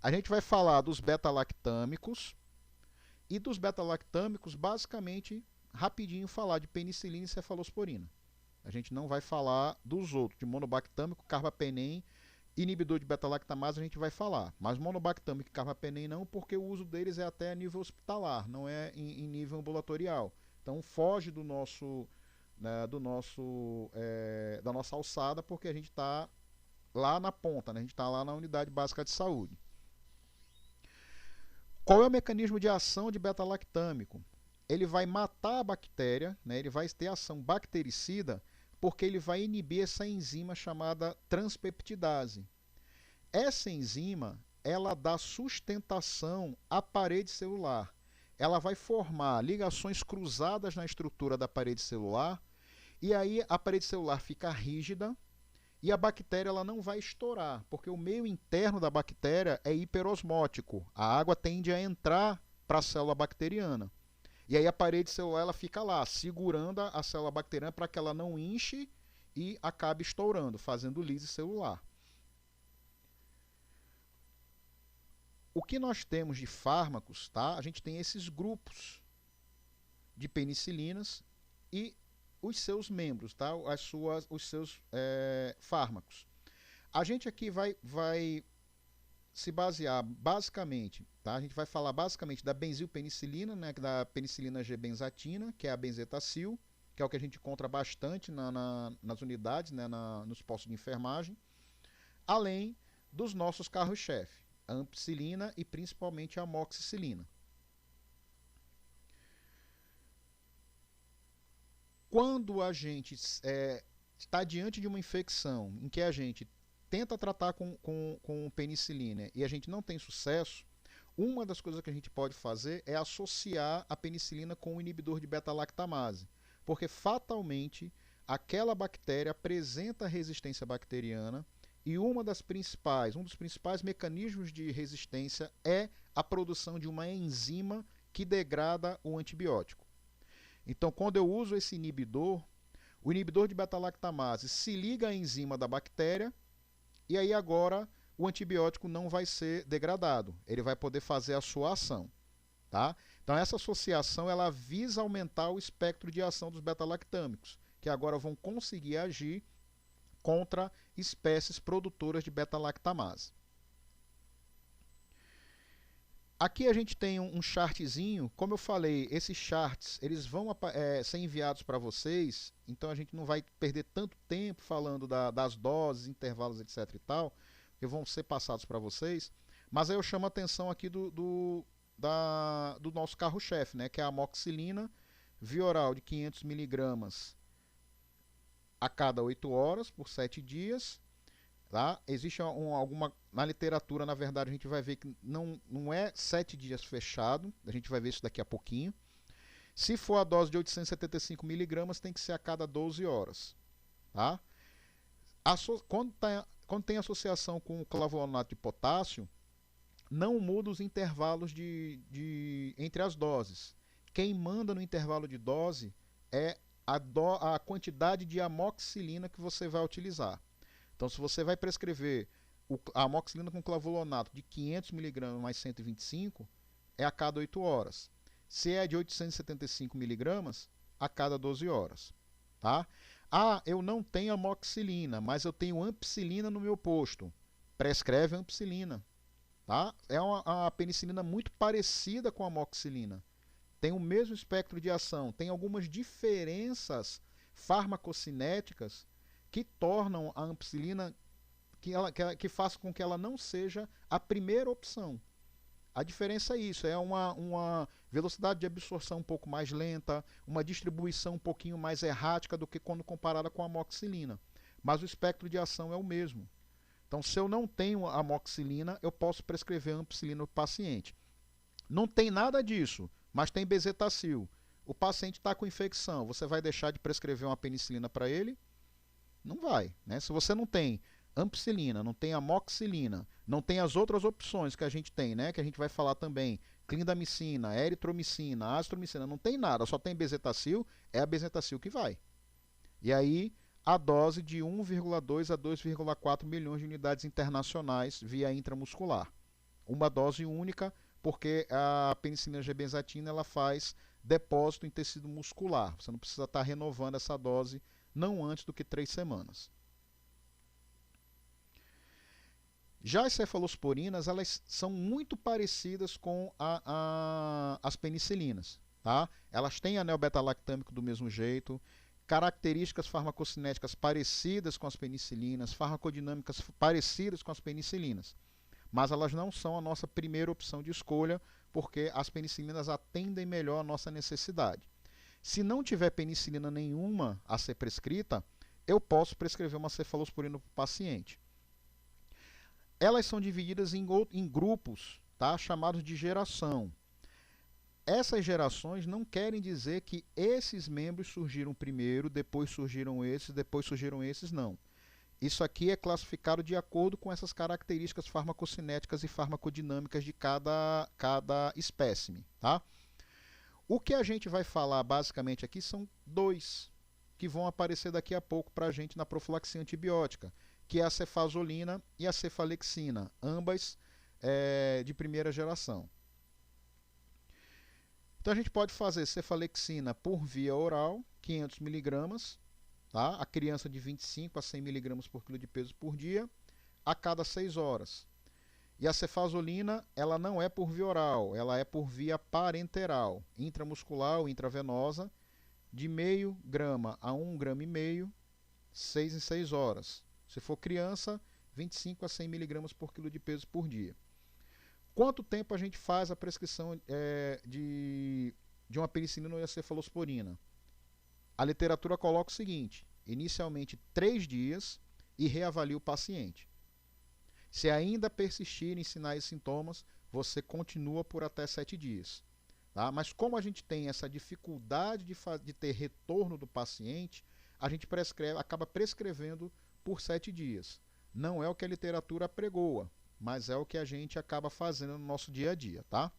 A gente vai falar dos beta-lactâmicos, e dos beta-lactâmicos, basicamente, rapidinho falar de penicilina e cefalosporina. A gente não vai falar dos outros, de monobactâmico, carbapenem, inibidor de beta-lactamase a gente vai falar, mas monobactâmico e carbapenem não, porque o uso deles é até a nível hospitalar, não é em nível ambulatorial. Então foge do nosso, né, da nossa alçada, porque a gente está lá na ponta, né? A gente está lá na unidade básica de saúde. Qual é o mecanismo de ação de beta-lactâmico? Ele vai matar a bactéria, né? Ele vai ter ação bactericida, porque ele vai inibir essa enzima chamada transpeptidase. Essa enzima, ela dá sustentação à parede celular. Ela vai formar ligações cruzadas na estrutura da parede celular, e aí a parede celular fica rígida, e a bactéria ela não vai estourar, porque o meio interno da bactéria é hiperosmótico. A água tende a entrar para a célula bacteriana. E aí a parede celular ela fica lá, segurando a célula bacteriana para que ela não enche e acabe estourando, fazendo lise celular. O que nós temos de fármacos, tá? A gente tem esses grupos de penicilinas e os seus membros, tá? Os seus fármacos. A gente aqui vai se basear basicamente, tá? A gente vai falar basicamente da benzilpenicilina, né? Da penicilina G-benzatina, que é a benzetacil, que é o que a gente encontra bastante nas unidades, né? Nos postos de enfermagem, além dos nossos carros-chefe, a ampicilina e principalmente a amoxicilina. Quando a gente está diante de uma infecção em que a gente tenta tratar com penicilina e a gente não tem sucesso, uma das coisas que a gente pode fazer é associar a penicilina com o inibidor de beta-lactamase, porque fatalmente aquela bactéria apresenta resistência bacteriana e um dos principais mecanismos de resistência é a produção de uma enzima que degrada o antibiótico. Então, quando eu uso esse inibidor, o inibidor de beta-lactamase se liga à enzima da bactéria e aí agora o antibiótico não vai ser degradado, ele vai poder fazer a sua ação. Tá? Então, essa associação ela visa aumentar o espectro de ação dos beta-lactâmicos, que agora vão conseguir agir contra espécies produtoras de beta-lactamase. Aqui a gente tem um chartzinho, como eu falei, esses charts eles vão ser enviados para vocês, então a gente não vai perder tanto tempo falando das doses, intervalos, etc e tal, que vão ser passados para vocês, mas aí eu chamo a atenção aqui do nosso carro-chefe, né, que é a amoxicilina, via oral de 500 mg a cada 8 horas, por 7 dias, tá? Existe alguma. Na literatura, na verdade, a gente vai ver que não é 7 dias fechado. A gente vai ver isso daqui a pouquinho. Se for a dose de 875 mg, tem que ser a cada 12 horas. Tá? Quando tem associação com o clavulonato de potássio, não muda os intervalos entre as doses. Quem manda no intervalo de dose é a quantidade de amoxicilina que você vai utilizar. Então, se você vai prescrever a amoxicilina com clavulato de 500 mg mais 125 é a cada 8 horas. Se é de 875 mg, a cada 12 horas. Tá? Ah, eu não tenho amoxicilina, mas eu tenho ampicilina no meu posto. Prescreve ampicilina. Tá? É uma penicilina muito parecida com a amoxicilina. Tem o mesmo espectro de ação, tem algumas diferenças farmacocinéticas que tornam a ampicilina, que faz com que ela não seja a primeira opção. A diferença é isso, é uma velocidade de absorção um pouco mais lenta, uma distribuição um pouquinho mais errática do que quando comparada com a amoxicilina. Mas o espectro de ação é o mesmo. Então, se eu não tenho amoxicilina, eu posso prescrever ampicilina para o paciente. Não tem nada disso, mas tem bezetacil. O paciente está com infecção, você vai deixar de prescrever uma penicilina para ele? Não vai. Né? Se você não tem ampicilina, não tem amoxicilina, não tem as outras opções que a gente tem, né? Que a gente vai falar também, clindamicina, eritromicina, azitromicina, não tem nada, só tem bezetacil, é a bezetacil que vai. E aí, a dose de 1,2 a 2,4 milhões de unidades internacionais via intramuscular. Uma dose única, porque a penicilina G-benzatina ela faz depósito em tecido muscular. Você não precisa estar renovando essa dose não antes do que 3 semanas. Já as cefalosporinas, elas são muito parecidas com as penicilinas. Tá? Elas têm anel beta-lactâmico do mesmo jeito, características farmacocinéticas parecidas com as penicilinas, farmacodinâmicas parecidas com as penicilinas. Mas elas não são a nossa primeira opção de escolha, porque as penicilinas atendem melhor a nossa necessidade. Se não tiver penicilina nenhuma a ser prescrita, eu posso prescrever uma cefalosporina para o paciente. Elas são divididas em grupos, tá? Chamados de geração. Essas gerações não querem dizer que esses membros surgiram primeiro, depois surgiram esses, não. Isso aqui é classificado de acordo com essas características farmacocinéticas e farmacodinâmicas de cada espécime. Tá? O que a gente vai falar basicamente aqui são dois que vão aparecer daqui a pouco para a gente na profilaxia antibiótica, que é a cefazolina e a cefalexina, ambas de primeira geração. Então a gente pode fazer cefalexina por via oral, 500 mg, tá? A criança de 25 a 100 mg por quilo de peso por dia, a cada 6 horas. E a cefazolina, ela não é por via oral, ela é por via parenteral, intramuscular ou intravenosa, de meio grama a 1,5 grama, 6 em 6 horas. Se for criança, 25 a 100 mg por quilo de peso por dia. Quanto tempo a gente faz a prescrição de uma penicilina ou cefalosporina? A literatura coloca o seguinte: inicialmente 3 dias e reavalia o paciente. Se ainda persistirem sinais e sintomas, você continua por até 7 dias. Tá? Mas como a gente tem essa dificuldade de ter retorno do paciente, a gente acaba prescrevendo por 7 dias. Não é o que a literatura pregoa, mas é o que a gente acaba fazendo no nosso dia a dia. Tá?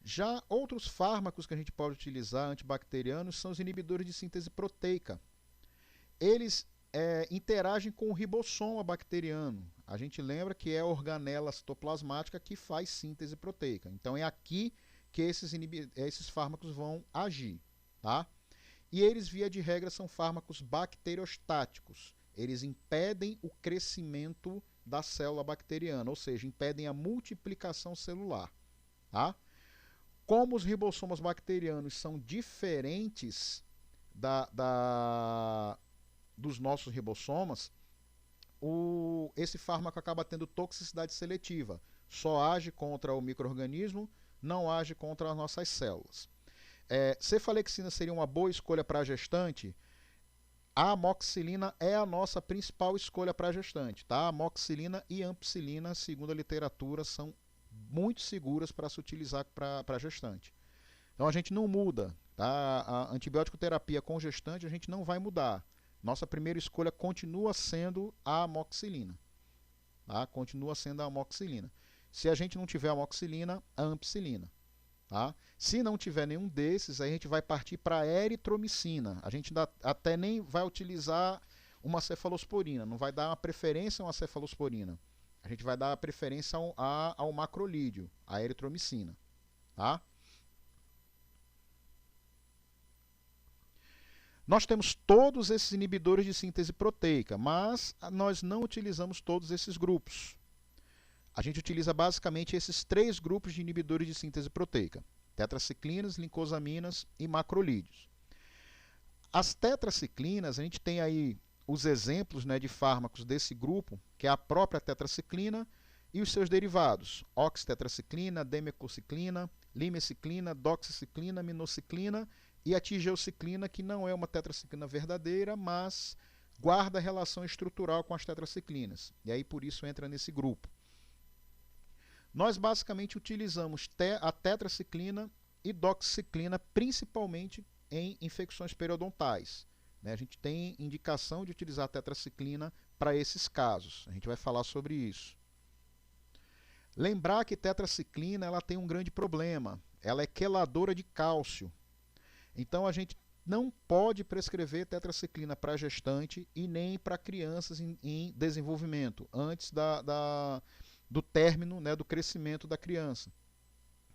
Já outros fármacos que a gente pode utilizar, antibacterianos, são os inibidores de síntese proteica. Eles interagem com o ribossoma bacteriano. A gente lembra que é a organela citoplasmática que faz síntese proteica. Então é aqui que esses fármacos vão agir. Tá? E eles, via de regra, são fármacos bacteriostáticos. Eles impedem o crescimento da célula bacteriana, ou seja, impedem a multiplicação celular. Tá? Como os ribossomas bacterianos são diferentes dos nossos ribossomas, esse fármaco acaba tendo toxicidade seletiva. Só age contra o micro-organismo, não age contra as nossas células. Cefalexina seria uma boa escolha para a gestante? A amoxicilina é a nossa principal escolha para a gestante. Tá? Amoxicilina e ampicilina, segundo a literatura, são muito seguras para se utilizar para a gestante. Então a gente não muda. Tá? A antibiótico terapia com gestante a gente não vai mudar. Nossa primeira escolha continua sendo a amoxicilina. Tá? Continua sendo a amoxicilina. Se a gente não tiver amoxicilina, a ampicilina. Tá? Se não tiver nenhum desses, aí a gente vai partir para a eritromicina. A gente até nem vai utilizar uma cefalosporina, não vai dar uma preferência a uma cefalosporina. A gente vai dar a preferência ao macrolídeo, a eritromicina. Tá? Nós temos todos esses inibidores de síntese proteica, mas nós não utilizamos todos esses grupos. A gente utiliza basicamente esses 3 grupos de inibidores de síntese proteica: tetraciclinas, lincosaminas e macrolídeos. As tetraciclinas, a gente tem aí os exemplos, né, de fármacos desse grupo, que é a própria tetraciclina e os seus derivados: oxitetraciclina, demecociclina, limeciclina, doxiciclina, minociclina e a tigeociclina, que não é uma tetraciclina verdadeira, mas guarda relação estrutural com as tetraciclinas. E aí por isso entra nesse grupo. Nós basicamente utilizamos a tetraciclina e doxiciclina principalmente em infecções periodontais. A gente tem indicação de utilizar a tetraciclina para esses casos. A gente vai falar sobre isso. Lembrar que tetraciclina ela tem um grande problema. Ela é queladora de cálcio. Então a gente não pode prescrever tetraciclina para gestante e nem para crianças em desenvolvimento, antes do término, né, do crescimento da criança.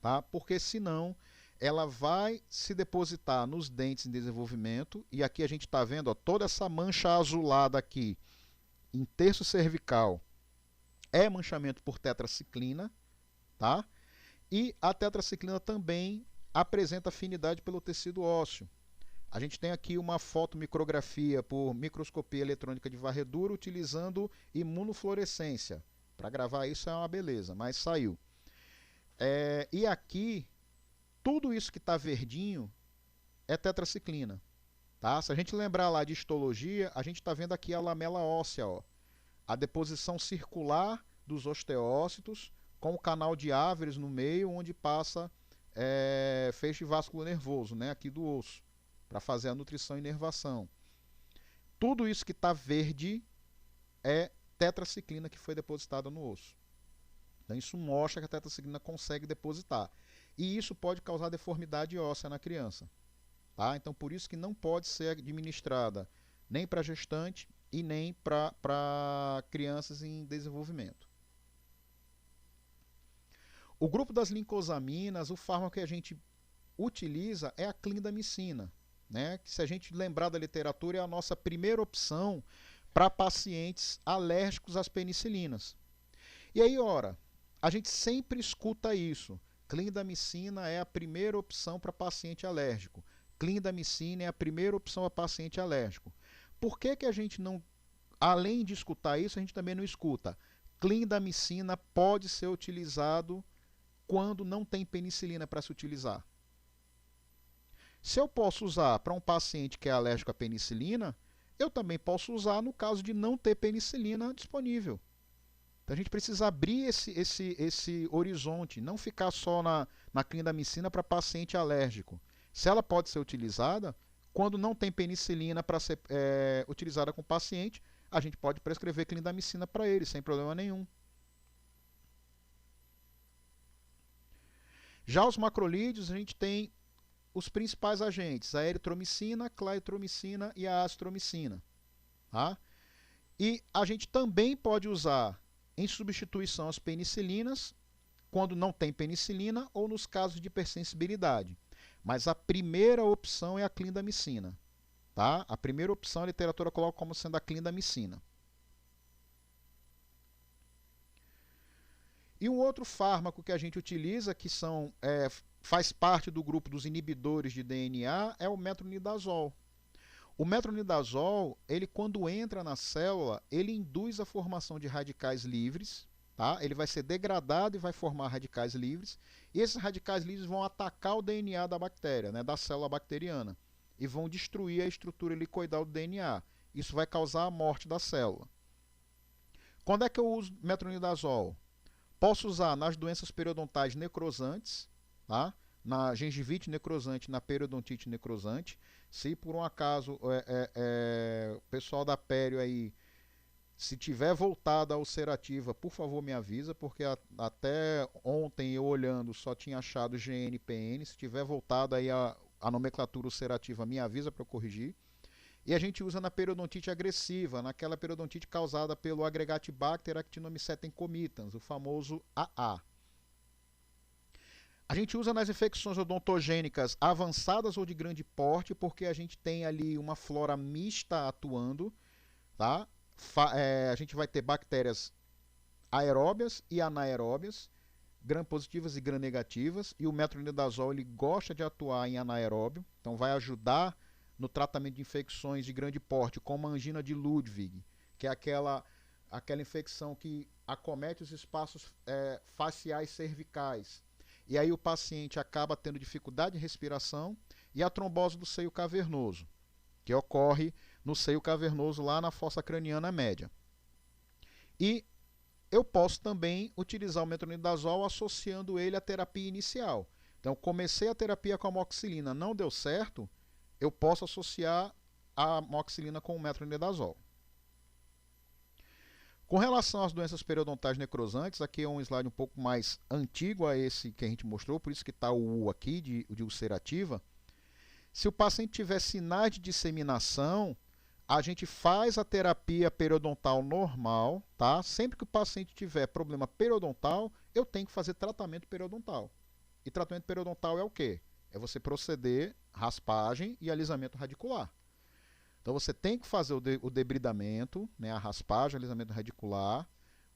Tá? Porque senão ela vai se depositar nos dentes em desenvolvimento, e aqui a gente está vendo, ó, toda essa mancha azulada aqui em terço cervical é manchamento por tetraciclina, tá? E a tetraciclina também apresenta afinidade pelo tecido ósseo. A gente tem aqui uma fotomicrografia por microscopia eletrônica de varredura utilizando imunofluorescência. Para gravar isso é uma beleza, mas saiu. E aqui, tudo isso que está verdinho é tetraciclina. Tá? Se a gente lembrar lá de histologia, a gente está vendo aqui a lamela óssea, ó, a deposição circular dos osteócitos com o canal de Averes no meio, onde passa feixe vasculo nervoso, né, aqui do osso, para fazer a nutrição e inervação. Tudo isso que está verde é tetraciclina que foi depositada no osso. Então isso mostra que a tetraciclina consegue depositar. E isso pode causar deformidade óssea na criança. Tá? Então por isso que não pode ser administrada nem para gestante e nem para crianças em desenvolvimento. O grupo das lincosaminas, o fármaco que a gente utiliza é a clindamicina, né? Que, se a gente lembrar da literatura, é a nossa primeira opção para pacientes alérgicos às penicilinas. E aí, ora, a gente sempre escuta isso: clindamicina é a primeira opção para paciente alérgico. Clindamicina é a primeira opção para paciente alérgico. Por que a gente não, além de escutar isso, a gente também não escuta: clindamicina pode ser utilizado quando não tem penicilina para se utilizar? Se eu posso usar para um paciente que é alérgico à penicilina, eu também posso usar no caso de não ter penicilina disponível. Então a gente precisa abrir esse horizonte, não ficar só na clindamicina para paciente alérgico. Se ela pode ser utilizada, quando não tem penicilina para ser utilizada com o paciente, a gente pode prescrever clindamicina para ele, sem problema nenhum. Já os macrolídeos, a gente tem os principais agentes: a eritromicina, a claritromicina e a azitromicina. Tá? E a gente também pode usar em substituição às penicilinas, quando não tem penicilina ou nos casos de hipersensibilidade. Mas a primeira opção é a clindamicina. Tá? A primeira opção a literatura coloca como sendo a clindamicina. E um outro fármaco que a gente utiliza, que faz parte do grupo dos inibidores de DNA, é o metronidazol. O metronidazol, ele, quando entra na célula, ele induz a formação de radicais livres. Tá? Ele vai ser degradado e vai formar radicais livres. E esses radicais livres vão atacar o DNA da bactéria, né, da célula bacteriana, e vão destruir a estrutura helicoidal do DNA. Isso vai causar a morte da célula. Quando é que eu uso metronidazol? Posso usar nas doenças periodontais necrosantes, tá? Na gengivite necrosante, na periodontite necrosante. Se por um acaso o pessoal da pério aí, se tiver voltado à ulcerativa, por favor me avisa, porque até ontem eu olhando só tinha achado GN e PN. Se tiver voltado aí a nomenclatura ulcerativa, me avisa para eu corrigir. E a gente usa na periodontite agressiva, naquela periodontite causada pelo Agregatibacter actinomycetem comitans, o famoso AA. A gente usa nas infecções odontogênicas avançadas ou de grande porte, porque a gente tem ali uma flora mista atuando, tá? A gente vai ter bactérias aeróbias e anaeróbias, gram-positivas e gram-negativas, e o metronidazol ele gosta de atuar em anaeróbio, então vai ajudar no tratamento de infecções de grande porte, como a angina de Ludwig, que é aquela infecção que acomete os espaços faciais cervicais. E aí o paciente acaba tendo dificuldade de respiração, e a trombose do seio cavernoso, que ocorre no seio cavernoso lá na fossa craniana média. E eu posso também utilizar o metronidazol associando ele à terapia inicial. Então, comecei a terapia com a amoxicilina, não deu certo, eu posso associar a amoxicilina com o metronidazol. Com relação às doenças periodontais necrosantes, aqui é um slide um pouco mais antigo a esse que a gente mostrou, por isso que está o U aqui, de ulcerativa. Se o paciente tiver sinais de disseminação, a gente faz a terapia periodontal normal, tá? Sempre que o paciente tiver problema periodontal, eu tenho que fazer tratamento periodontal. E tratamento periodontal é o quê? É você proceder raspagem e alisamento radicular. Então você tem que fazer o debridamento, né, a raspagem, alisamento radicular,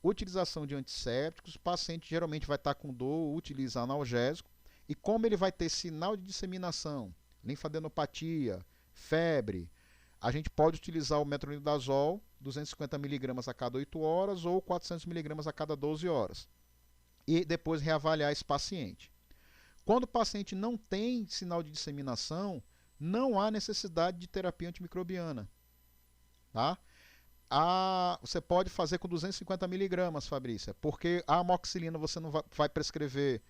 utilização de antissépticos, o paciente geralmente vai estar com dor, utiliza analgésico, e como ele vai ter sinal de disseminação, linfadenopatia, febre, a gente pode utilizar o metronidazol, 250 mg a cada 8 horas ou 400 mg a cada 12 horas. E depois reavaliar esse paciente. Quando o paciente não tem sinal de disseminação, não há necessidade de terapia antimicrobiana. Tá? Você pode fazer com 250 mg, Fabrícia, porque a amoxicilina você não vai prescrever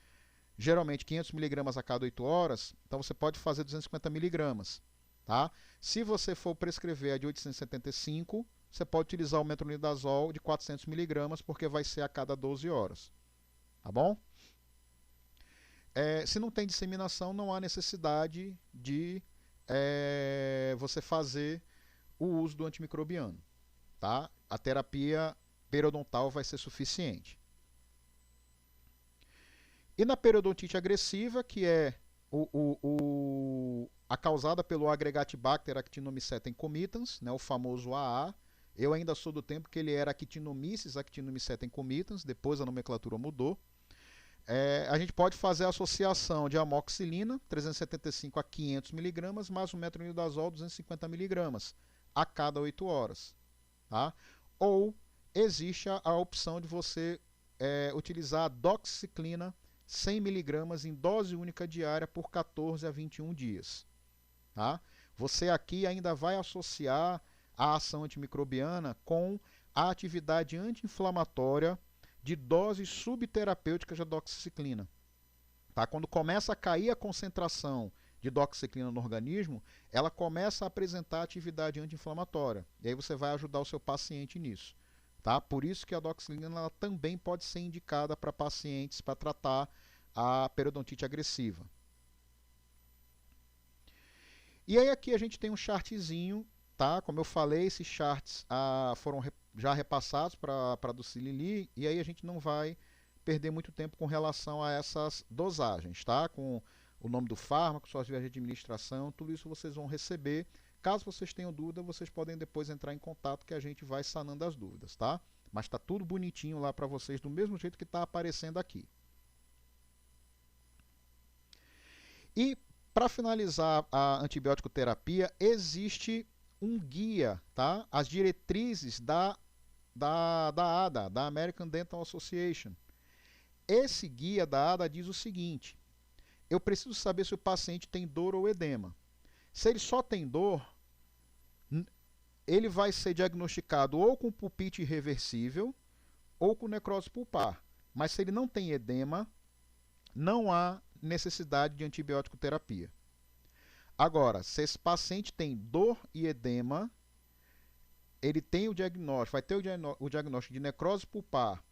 geralmente 500 mg a cada 8 horas, então você pode fazer 250 mg. Tá? Se você for prescrever a de 875, você pode utilizar o metronidazol de 400 mg, porque vai ser a cada 12 horas. Tá bom? Se não tem disseminação, não há necessidade de você fazer o uso do antimicrobiano. Tá? A terapia periodontal vai ser suficiente. E na periodontite agressiva, que é a causada pelo Agregatibacter actinomycetem comitans, né, o famoso AA. Eu ainda sou do tempo que ele era Actinomyces actinomycetem comitans, depois a nomenclatura mudou. A gente pode fazer a associação de amoxicilina, 375 a 500 mg, mais o metronidazol, 250 mg, a cada 8 horas. Tá? Ou existe a opção de você utilizar a doxiciclina, 100 mg em dose única diária por 14 a 21 dias. Tá? Você aqui ainda vai associar a ação antimicrobiana com a atividade anti-inflamatória de doses subterapêuticas de doxiciclina. Tá? Quando começa a cair a concentração de doxiciclina no organismo, ela começa a apresentar atividade anti-inflamatória. E aí você vai ajudar o seu paciente nisso. Tá? Por isso que a doxiciclina ela também pode ser indicada para pacientes para tratar a periodontite agressiva. E aí aqui a gente tem um chartzinho, tá? Como eu falei, esses charts foram já repassados para a Docile, e aí a gente não vai perder muito tempo com relação a essas dosagens, tá? Com o nome do fármaco, suas vias de administração, tudo isso vocês vão receber. Caso vocês tenham dúvida, vocês podem depois entrar em contato que a gente vai sanando as dúvidas, tá? Mas está tudo bonitinho lá para vocês, do mesmo jeito que está aparecendo aqui. E para finalizar a antibiótico terapia, existe um guia, tá? As diretrizes da ADA, da American Dental Association. Esse guia da ADA diz o seguinte: eu preciso saber se o paciente tem dor ou edema. Se ele só tem dor, ele vai ser diagnosticado ou com pulpite irreversível ou com necrose pulpar. Mas se ele não tem edema, não há necessidade de antibiótico terapia. Agora, se esse paciente tem dor e edema, ele tem o diagnóstico, vai ter o diagnóstico de necrose pulpar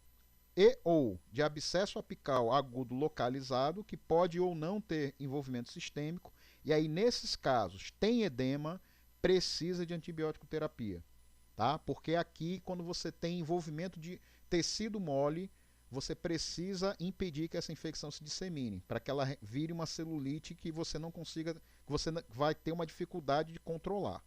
e ou de abscesso apical agudo localizado, que pode ou não ter envolvimento sistêmico, e aí nesses casos tem edema, precisa de antibiótico terapia, tá? Porque aqui, quando você tem envolvimento de tecido mole, você precisa impedir que essa infecção se dissemine, para que ela vire uma celulite que você não consiga, que você vai ter uma dificuldade de controlar.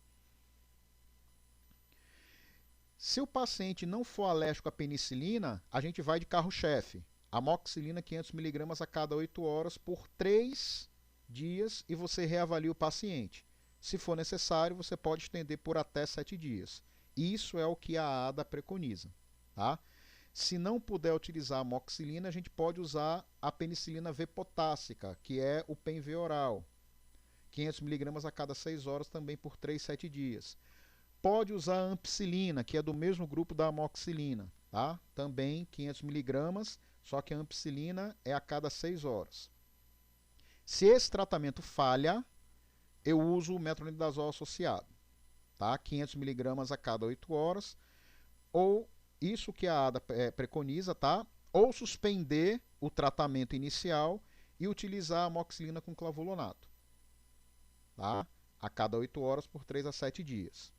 Se o paciente não for alérgico à penicilina, a gente vai de carro-chefe. Amoxicilina 500 mg a cada 8 horas por 3 dias e você reavalia o paciente. Se for necessário, você pode estender por até 7 dias. Isso é o que a ADA preconiza. Tá? Se não puder utilizar a amoxicilina, a gente pode usar a penicilina V potássica, que é o PENV oral. 500 mg a cada 6 horas também por 3, 7 dias. Pode usar a ampicilina, que é do mesmo grupo da amoxicilina, tá? Também 500 mg, só que a ampicilina é a cada 6 horas. Se esse tratamento falha, eu uso o metronidazol associado, tá? 500 mg a cada 8 horas, ou isso que a ADA preconiza, tá? Ou suspender o tratamento inicial e utilizar a amoxicilina com clavulato, tá? A cada 8 horas por 3 a 7 dias.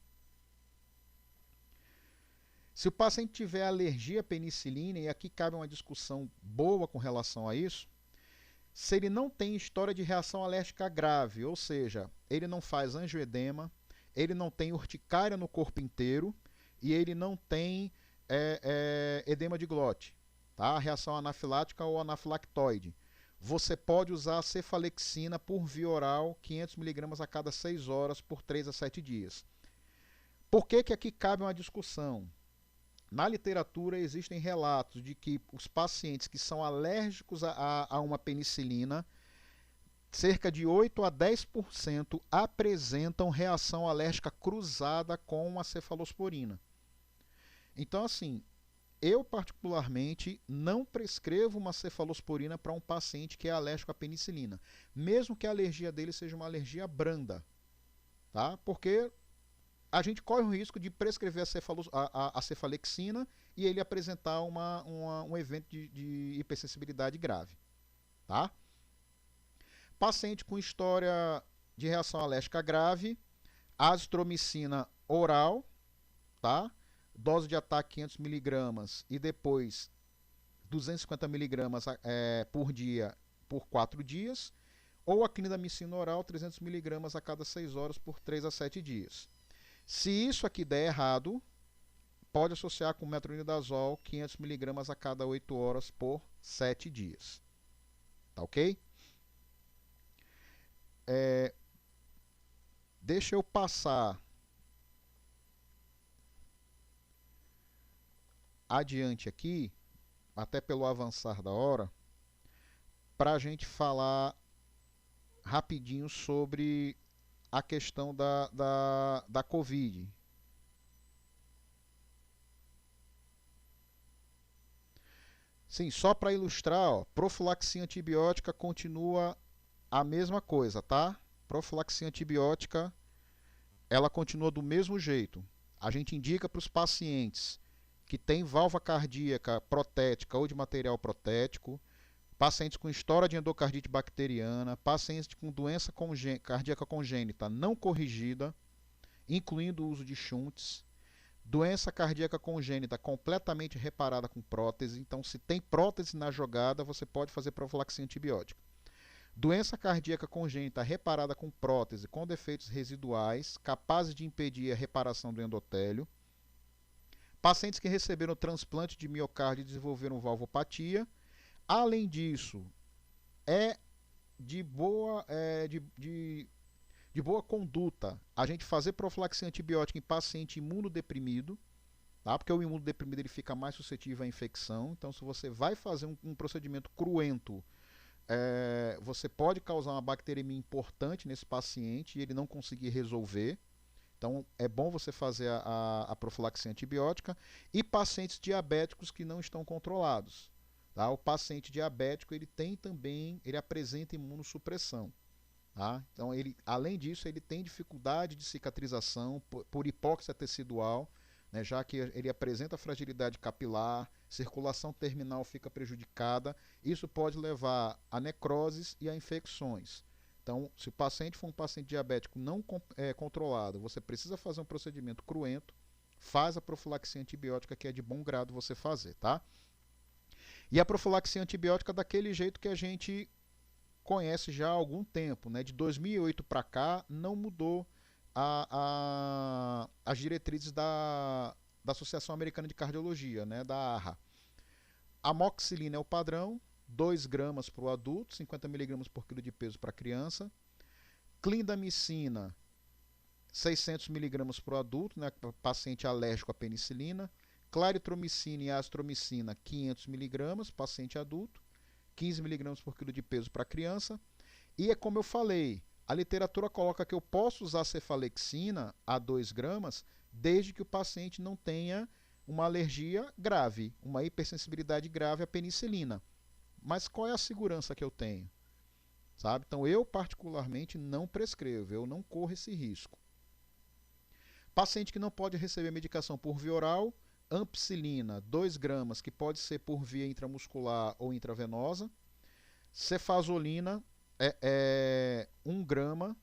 Se o paciente tiver alergia à penicilina, e aqui cabe uma discussão boa com relação a isso, se ele não tem história de reação alérgica grave, ou seja, ele não faz angioedema, ele não tem urticária no corpo inteiro e ele não tem edema de glote, tá? Reação anafilática ou anafilactoide. Você pode usar a cefalexina por via oral, 500 mg a cada 6 horas por 3 a 7 dias. Por que aqui cabe uma discussão? Na literatura existem relatos de que os pacientes que são alérgicos a uma penicilina, cerca de 8 a 10% apresentam reação alérgica cruzada com a cefalosporina. Então, assim, eu particularmente não prescrevo uma cefalosporina para um paciente que é alérgico à penicilina, mesmo que a alergia dele seja uma alergia branda, tá? Porque a gente corre o risco de prescrever a cefalexina e ele apresentar um evento de hipersensibilidade grave. Tá? Paciente com história de reação alérgica grave, azitromicina oral, tá? Dose de ataque 500 mg e depois 250 mg por dia por 4 dias, ou a clindamicina oral 300 mg a cada 6 horas por 3 a 7 dias. Se isso aqui der errado, pode associar com metronidazol 500 mg a cada 8 horas por 7 dias. Tá ok? Deixa eu passar adiante aqui, até pelo avançar da hora, para a gente falar rapidinho sobre a questão da Covid. Sim, só para ilustrar, ó, profilaxia antibiótica continua a mesma coisa, tá? Profilaxia antibiótica, ela continua do mesmo jeito. A gente indica para os pacientes que têm válvula cardíaca protética ou de material protético, pacientes com história de endocardite bacteriana, pacientes com doença cardíaca congênita não corrigida, incluindo o uso de shunts, doença cardíaca congênita completamente reparada com prótese. Então, se tem prótese na jogada, você pode fazer profilaxia antibiótica. Doença cardíaca congênita reparada com prótese, com defeitos residuais, capazes de impedir a reparação do endotélio. Pacientes que receberam transplante de miocárdio e desenvolveram valvopatia. Além disso, é de boa conduta a gente fazer profilaxia antibiótica em paciente imunodeprimido, tá? Porque o imunodeprimido ele fica mais suscetível à infecção. Então, se você vai fazer um procedimento cruento, você pode causar uma bacteremia importante nesse paciente e ele não conseguir resolver. Então, é bom você fazer a profilaxia antibiótica. E pacientes diabéticos que não estão controlados. Tá? O paciente diabético ele apresenta imunossupressão. Tá? Então, além disso, ele tem dificuldade de cicatrização por hipóxia tecidual, né, já que ele apresenta fragilidade capilar, circulação terminal fica prejudicada. Isso pode levar a necroses e a infecções. Então, se o paciente for um paciente diabético não controlado, você precisa fazer um procedimento cruento, faz a profilaxia antibiótica, que é de bom grado você fazer, tá? E a profilaxia antibiótica daquele jeito que a gente conhece já há algum tempo, né? De 2008 para cá não mudou as diretrizes da Associação Americana de Cardiologia, né? Da ARRA. Amoxicilina é o padrão, 2 gramas para o adulto, 50 miligramas por quilo de peso para a criança. Clindamicina, 600 miligramas para o adulto, né? Paciente alérgico à penicilina. Claritromicina e azitromicina, 500 miligramas, paciente adulto. 15 miligramas por quilo de peso para criança. E é como eu falei, a literatura coloca que eu posso usar cefalexina a 2 gramas, desde que o paciente não tenha uma alergia grave, uma hipersensibilidade grave à penicilina. Mas qual é a segurança que eu tenho? Sabe? Então eu particularmente não prescrevo, eu não corro esse risco. Paciente que não pode receber medicação por via oral, ampicilina, 2 gramas, que pode ser por via intramuscular ou intravenosa. Cefazolina, 1 grama,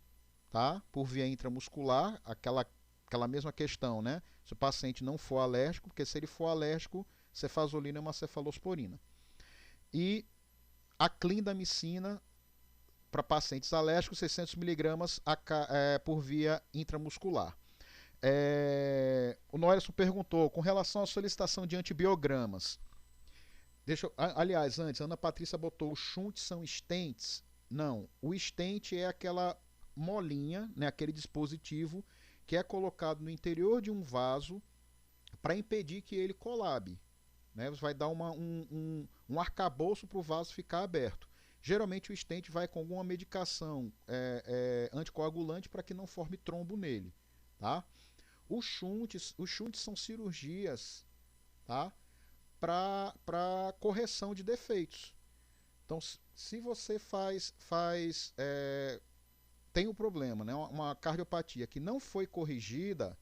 tá? Por via intramuscular, aquela mesma questão, né? Se o paciente não for alérgico, porque se ele for alérgico, cefazolina é uma cefalosporina. E a clindamicina, para pacientes alérgicos, 600 miligramas por via intramuscular. O Noelson perguntou com relação à solicitação de antibiogramas. Aliás, antes, a Ana Patrícia botou: os shunts são stents? Não, o stent é aquela molinha, né, aquele dispositivo que é colocado no interior de um vaso para impedir que ele colabe, né? Você vai dar um arcabouço para o vaso ficar aberto. Geralmente o stent vai com alguma medicação anticoagulante para que não forme trombo nele, tá? Os shunts são cirurgias, tá? Para correção de defeitos. Então, se você tem um problema, né, uma cardiopatia que não foi corrigida,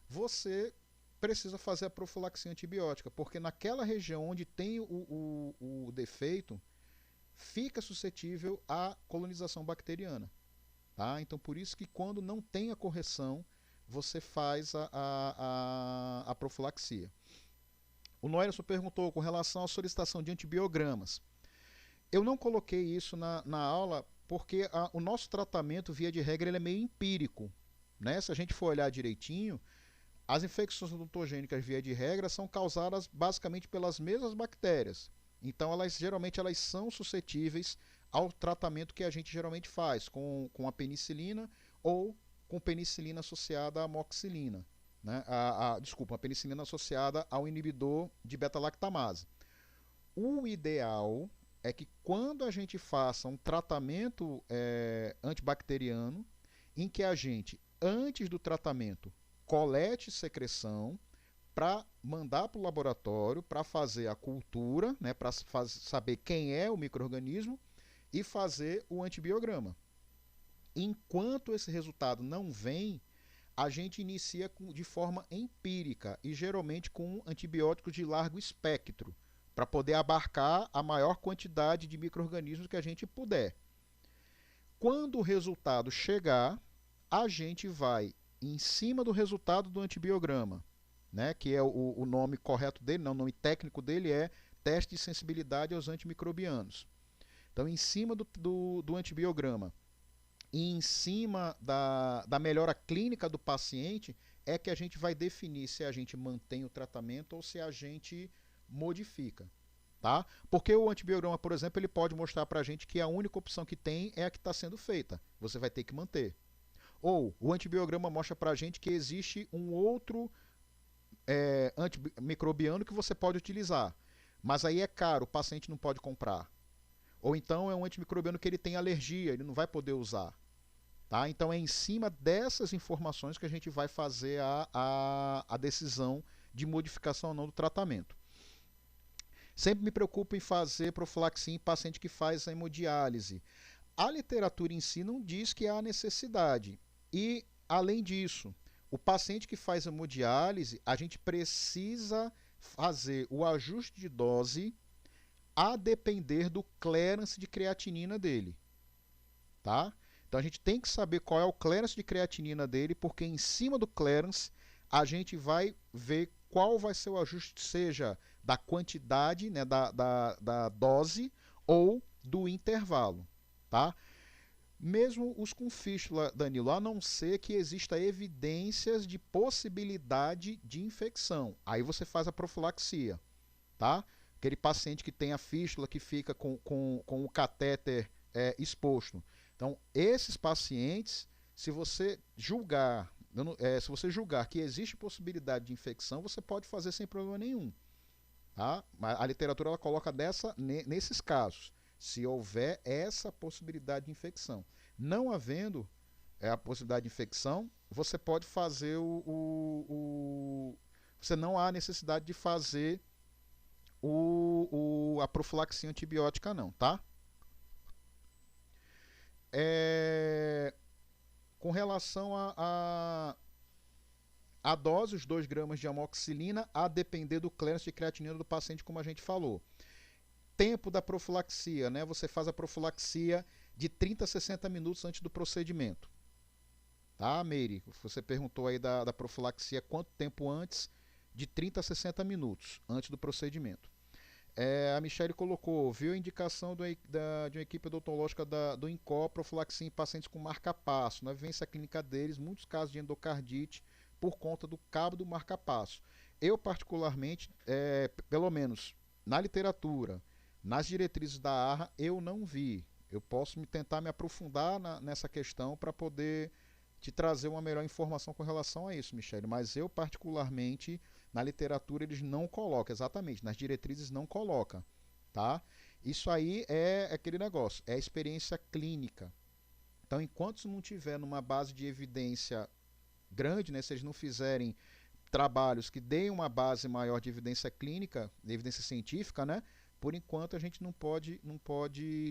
você precisa fazer a profilaxia antibiótica, porque naquela região onde tem o defeito, fica suscetível à colonização bacteriana. Tá? Então, por isso que quando não tem a correção, você faz a profilaxia. O Noelson perguntou com relação à solicitação de antibiogramas. Eu não coloquei isso na aula porque o nosso tratamento, via de regra, ele é meio empírico. Né? Se a gente for olhar direitinho, as infecções odontogênicas, via de regra, são causadas basicamente pelas mesmas bactérias. Então, geralmente elas são suscetíveis ao tratamento que a gente geralmente faz com a penicilina ou com penicilina associada à amoxicilina. Né? Desculpa, a penicilina associada ao inibidor de beta-lactamase. O ideal é que quando a gente faça um tratamento antibacteriano, em que a gente, antes do tratamento, colete secreção para mandar para o laboratório, para fazer a cultura, né, para saber quem é o micro-organismo e fazer o antibiograma. Enquanto esse resultado não vem, a gente inicia de forma empírica e geralmente com antibióticos de largo espectro, para poder abarcar a maior quantidade de micro-organismos que a gente puder. Quando o resultado chegar, a gente vai em cima do resultado do antibiograma, né, que é o nome correto dele, não, o nome técnico dele é teste de sensibilidade aos antimicrobianos. Então, em cima do antibiograma e em cima da melhora clínica do paciente, é que a gente vai definir se a gente mantém o tratamento ou se a gente modifica. Tá? Porque o antibiograma, por exemplo, ele pode mostrar para a gente que a única opção que tem é a que está sendo feita. Você vai ter que manter. Ou o antibiograma mostra para a gente que existe um outro antimicrobiano que você pode utilizar. Mas aí é caro, o paciente não pode comprar. Ou então é um antimicrobiano que ele tem alergia, ele não vai poder usar. Tá? Então é em cima dessas informações que a gente vai fazer a decisão de modificação ou não do tratamento. Sempre me preocupo em fazer profilaxia em paciente que faz hemodiálise. A literatura em si não diz que há necessidade. E, além disso, o paciente que faz hemodiálise, a gente precisa fazer o ajuste de dose a depender do clearance de creatinina dele. Tá? Então a gente tem que saber qual é o clearance de creatinina dele, porque em cima do clearance a gente vai ver qual vai ser o ajuste, seja da quantidade, né, da dose ou do intervalo, tá? Mesmo os com fístula, Danilo, a não ser que exista evidências de possibilidade de infecção. Aí você faz a profilaxia, tá? Aquele paciente que tem a fístula, que fica com o catéter exposto. Então, esses pacientes, se você julgar, se você julgar que existe possibilidade de infecção, você pode fazer sem problema nenhum. Tá? A literatura ela coloca nesses casos, se houver essa possibilidade de infecção. Não havendo a possibilidade de infecção, você pode fazer você não há necessidade de fazer a profilaxia antibiótica não, tá? Com relação a dose, os 2 gramas de amoxicilina, a depender do clearance de creatinina do paciente, como a gente falou. Tempo da profilaxia, né? Você faz a profilaxia de 30 a 60 minutos antes do procedimento. Tá, Meire? Você perguntou aí da profilaxia, quanto tempo antes? De 30 a 60 minutos antes do procedimento. A Michelle colocou, viu a indicação de uma equipe odontológica do INCO, profilaxia em pacientes com marca-passo. Na vivência clínica deles, muitos casos de endocardite por conta do cabo do marca-passo. Eu, particularmente, pelo menos na literatura, nas diretrizes da ARRA, eu não vi. Eu posso tentar me aprofundar nessa questão para poder te trazer uma melhor informação com relação a isso, Michele. Mas eu, particularmente, na literatura, eles não colocam, exatamente, nas diretrizes não colocam, tá? Isso aí é aquele negócio, é a experiência clínica. Então, enquanto não tiver numa base de evidência grande, né, se eles não fizerem trabalhos que deem uma base maior de evidência clínica, de evidência científica, né, por enquanto a gente não pode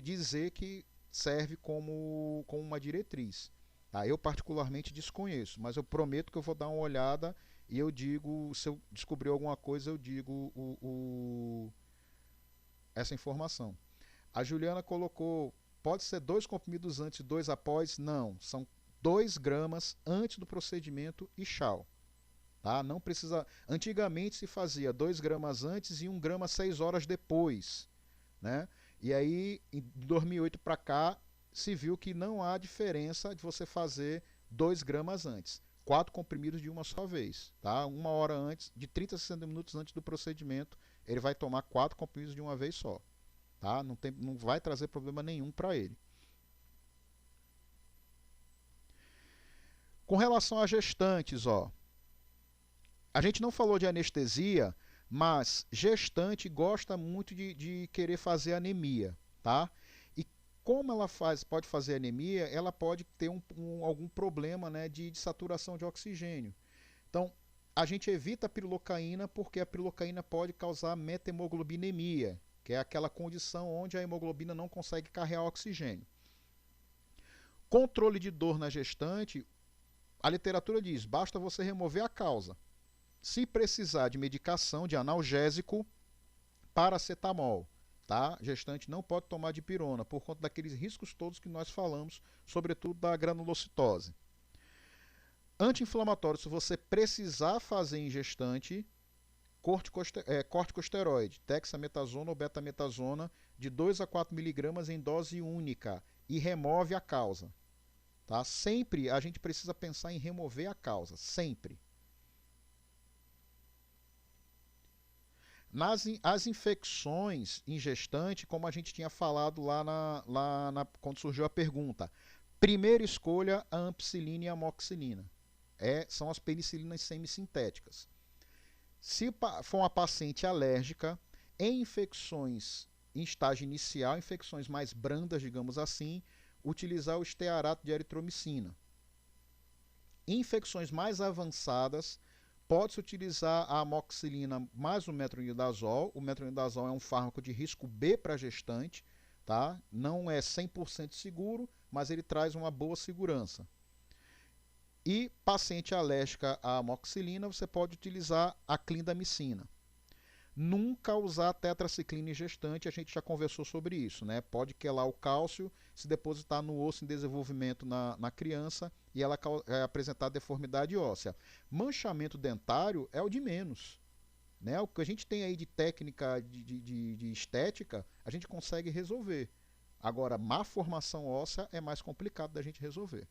dizer que serve como uma diretriz. Tá? Eu particularmente desconheço, mas eu prometo que eu vou dar uma olhada e eu digo, se eu descobrir alguma coisa, eu digo essa informação. A Juliana colocou, pode ser 2 comprimidos antes e 2 após? Não, são 2 gramas antes do procedimento e tchau. Tá? Não precisa. Antigamente se fazia 2 gramas antes e 1 grama 6 horas depois. Né? E aí, em 2008 para cá, se viu que não há diferença de você fazer 2 gramas antes. 4 comprimidos de uma só vez. Tá? 1 hora antes, de 30 a 60 minutos antes do procedimento, ele vai tomar 4 comprimidos de uma vez só. Tá? Não vai trazer problema nenhum para ele. Com relação a gestantes, ó, a gente não falou de anestesia, mas gestante gosta muito de querer fazer anemia, tá? E como ela pode fazer anemia, ela pode ter algum problema, né, de saturação de oxigênio. Então, a gente evita a pirocaína porque a pirocaína pode causar metemoglobinemia, que é aquela condição onde a hemoglobina não consegue carregar oxigênio. Controle de dor na gestante, a literatura diz, basta você remover a causa. Se precisar de medicação, de analgésico, paracetamol. Tá? Gestante não pode tomar dipirona por conta daqueles riscos todos que nós falamos, sobretudo da granulocitose. Anti-inflamatório, se você precisar fazer em gestante, corticosteroide, dexametasona ou betametasona, de 2 a 4 mg em dose única e remove a causa. Tá? Sempre a gente precisa pensar em remover a causa, sempre. As infecções em gestante, como a gente tinha falado quando surgiu a pergunta, primeira escolha a ampicilina e a amoxicilina. São as penicilinas semissintéticas. Se for uma paciente alérgica, em infecções em estágio inicial, infecções mais brandas, digamos assim, utilizar o estearato de eritromicina. Em infecções mais avançadas, pode-se utilizar a amoxicilina mais o metronidazol. O metronidazol é um fármaco de risco B para gestante, tá? Não é 100% seguro, mas ele traz uma boa segurança. E paciente alérgica à amoxicilina, você pode utilizar a clindamicina. Nunca usar tetraciclina em gestante, a gente já conversou sobre isso, né? Pode quelar o cálcio, se depositar no osso em desenvolvimento na criança e ela apresentar deformidade óssea. Manchamento dentário é o de menos. Né? O que a gente tem aí de técnica de estética, a gente consegue resolver. Agora, má formação óssea é mais complicado da gente resolver.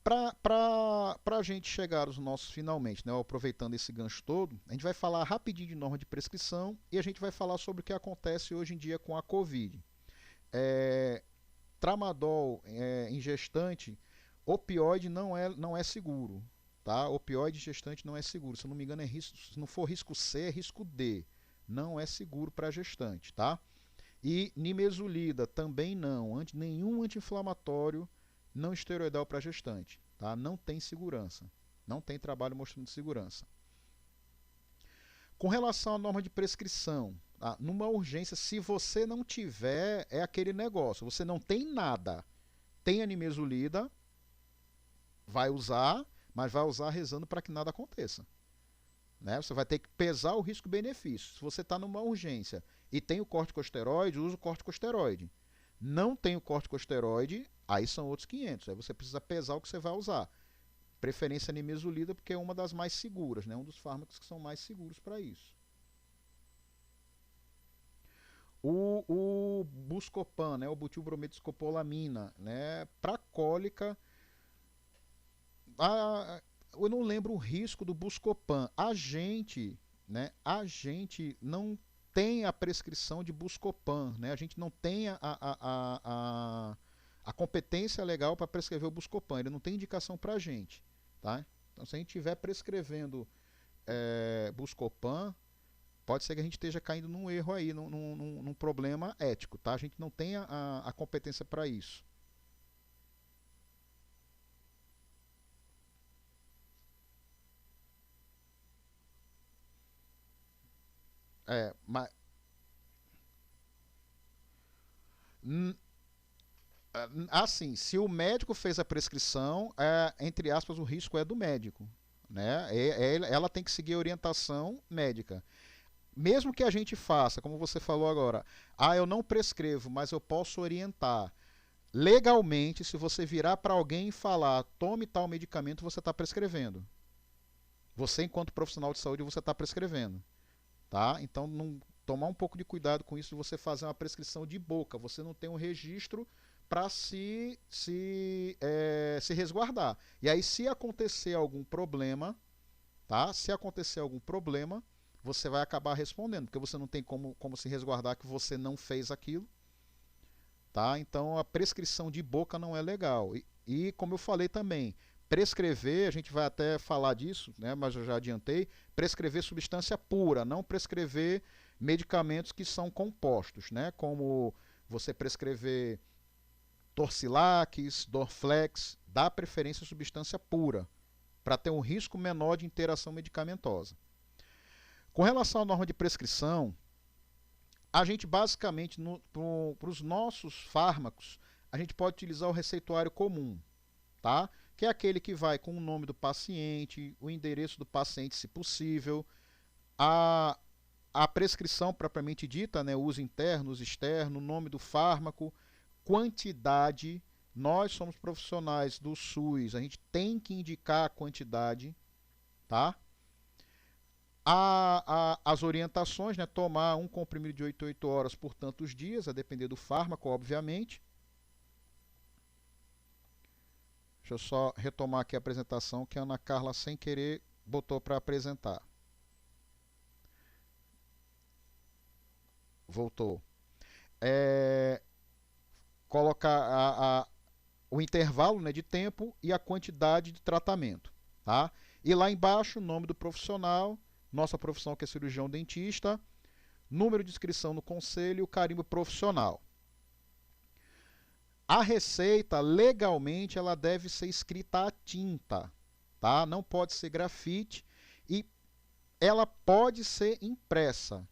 Para a gente chegar aos nossos finalmente, né, aproveitando esse gancho todo, a gente vai falar rapidinho de norma de prescrição e a gente vai falar sobre o que acontece hoje em dia com a Covid. Tramadol em gestante, opioide não é seguro. Tá? Opioide gestante não é seguro. Se eu não me engano, se não for risco C, é risco D. Não é seguro para gestante. Tá? E nimesulida também não. Nenhum anti-inflamatório não esteroidal para gestante. Tá? Não tem segurança. Não tem trabalho mostrando segurança. Com relação à norma de prescrição, tá? Numa urgência, se você não tiver, é aquele negócio. Você não tem nada. Tem a nimesulida, vai usar, mas vai usar rezando para que nada aconteça. Né? Você vai ter que pesar o risco-benefício. Se você está numa urgência e tem o corticosteroide, usa o corticosteroide. Não tem o corticosteroide, aí são outros 500. Aí você precisa pesar o que você vai usar. Preferência a nimesulida, porque é uma das mais seguras, né? Um dos fármacos que são mais seguros para isso. O Buscopan, né? O butilbromida-escopolamina, né? Para cólica, eu não lembro o risco do Buscopan. A gente não tem a prescrição de Buscopan, né? A gente não tem a competência legal para prescrever o Buscopan. Ele não tem indicação para a gente, tá? Então, se a gente estiver prescrevendo Buscopan, pode ser que a gente esteja caindo num erro aí, num problema ético, tá? A gente não tem a competência para isso. Mas assim, se o médico fez a prescrição, entre aspas, o risco é do médico, né? Ela tem que seguir a orientação médica. Mesmo que a gente faça, como você falou agora, eu não prescrevo, mas eu posso orientar. Legalmente, se você virar para alguém e falar, tome tal medicamento, você está prescrevendo. Você, enquanto profissional de saúde, você está prescrevendo. Tá? Então, tomar um pouco de cuidado com isso de você fazer uma prescrição de boca. Você não tem um registro para se resguardar. E aí, se acontecer algum problema, tá? Se acontecer algum problema, você vai acabar respondendo, porque você não tem como se resguardar que você não fez aquilo. Tá? Então, a prescrição de boca não é legal. E como eu falei também, prescrever, a gente vai até falar disso, né, mas eu já adiantei, prescrever substância pura, não prescrever medicamentos que são compostos, né, como você prescrever Torcilax, Dorflex, dá preferência à substância pura, para ter um risco menor de interação medicamentosa. Com relação à norma de prescrição, a gente basicamente, para os nossos fármacos, a gente pode utilizar o receituário comum, tá? Que é aquele que vai com o nome do paciente, o endereço do paciente, se possível, a prescrição propriamente dita, né, uso interno, uso externo, nome do fármaco, quantidade. Nós somos profissionais do SUS, a gente tem que indicar a quantidade, tá? As orientações, né, tomar um comprimido de 8 a 8 horas por tantos dias, a depender do fármaco, obviamente. Deixa eu só retomar aqui a apresentação que a Ana Carla, sem querer, botou para apresentar. Voltou. Colocar o intervalo, né, de tempo e a quantidade de tratamento. Tá? E lá embaixo, o nome do profissional, nossa profissão que é cirurgião dentista, número de inscrição no conselho, carimbo profissional. A receita, legalmente, ela deve ser escrita à tinta, tá? Não pode ser grafite e ela pode ser impressa,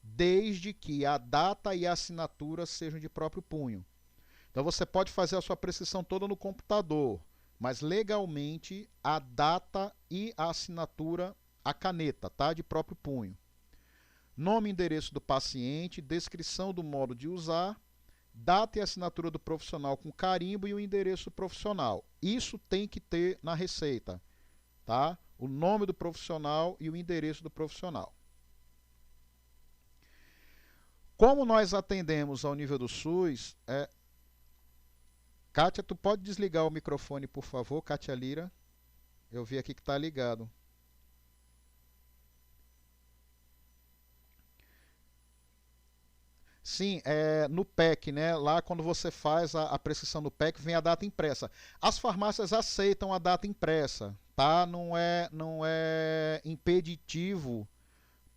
desde que a data e a assinatura sejam de próprio punho. Então você pode fazer a sua prescrição toda no computador, mas legalmente a data e a assinatura a caneta, tá? De próprio punho. Nome e endereço do paciente, descrição do modo de usar, data e assinatura do profissional com carimbo e o endereço profissional. Isso tem que ter na receita, tá? O nome do profissional e o endereço do profissional. Como nós atendemos ao nível do SUS, Kátia, tu pode desligar o microfone, por favor, Kátia Lira? Eu vi aqui que está ligado. Sim, no PEC, né? Lá quando você faz a prescrição do PEC, vem a data impressa. As farmácias aceitam a data impressa, tá? Não é impeditivo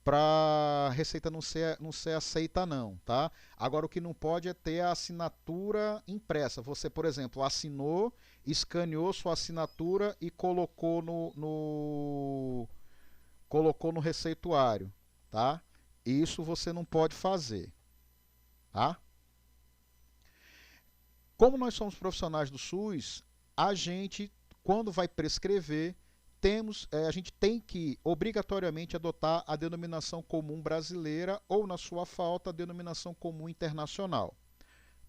para a receita não ser aceita não, tá? Agora o que não pode é ter a assinatura impressa. Você, por exemplo, assinou, escaneou sua assinatura e colocou no receituário, tá? Isso você não pode fazer, tá? Como nós somos profissionais do SUS, a gente, quando vai prescrever, a gente tem que obrigatoriamente adotar a denominação comum brasileira ou, na sua falta, a denominação comum internacional.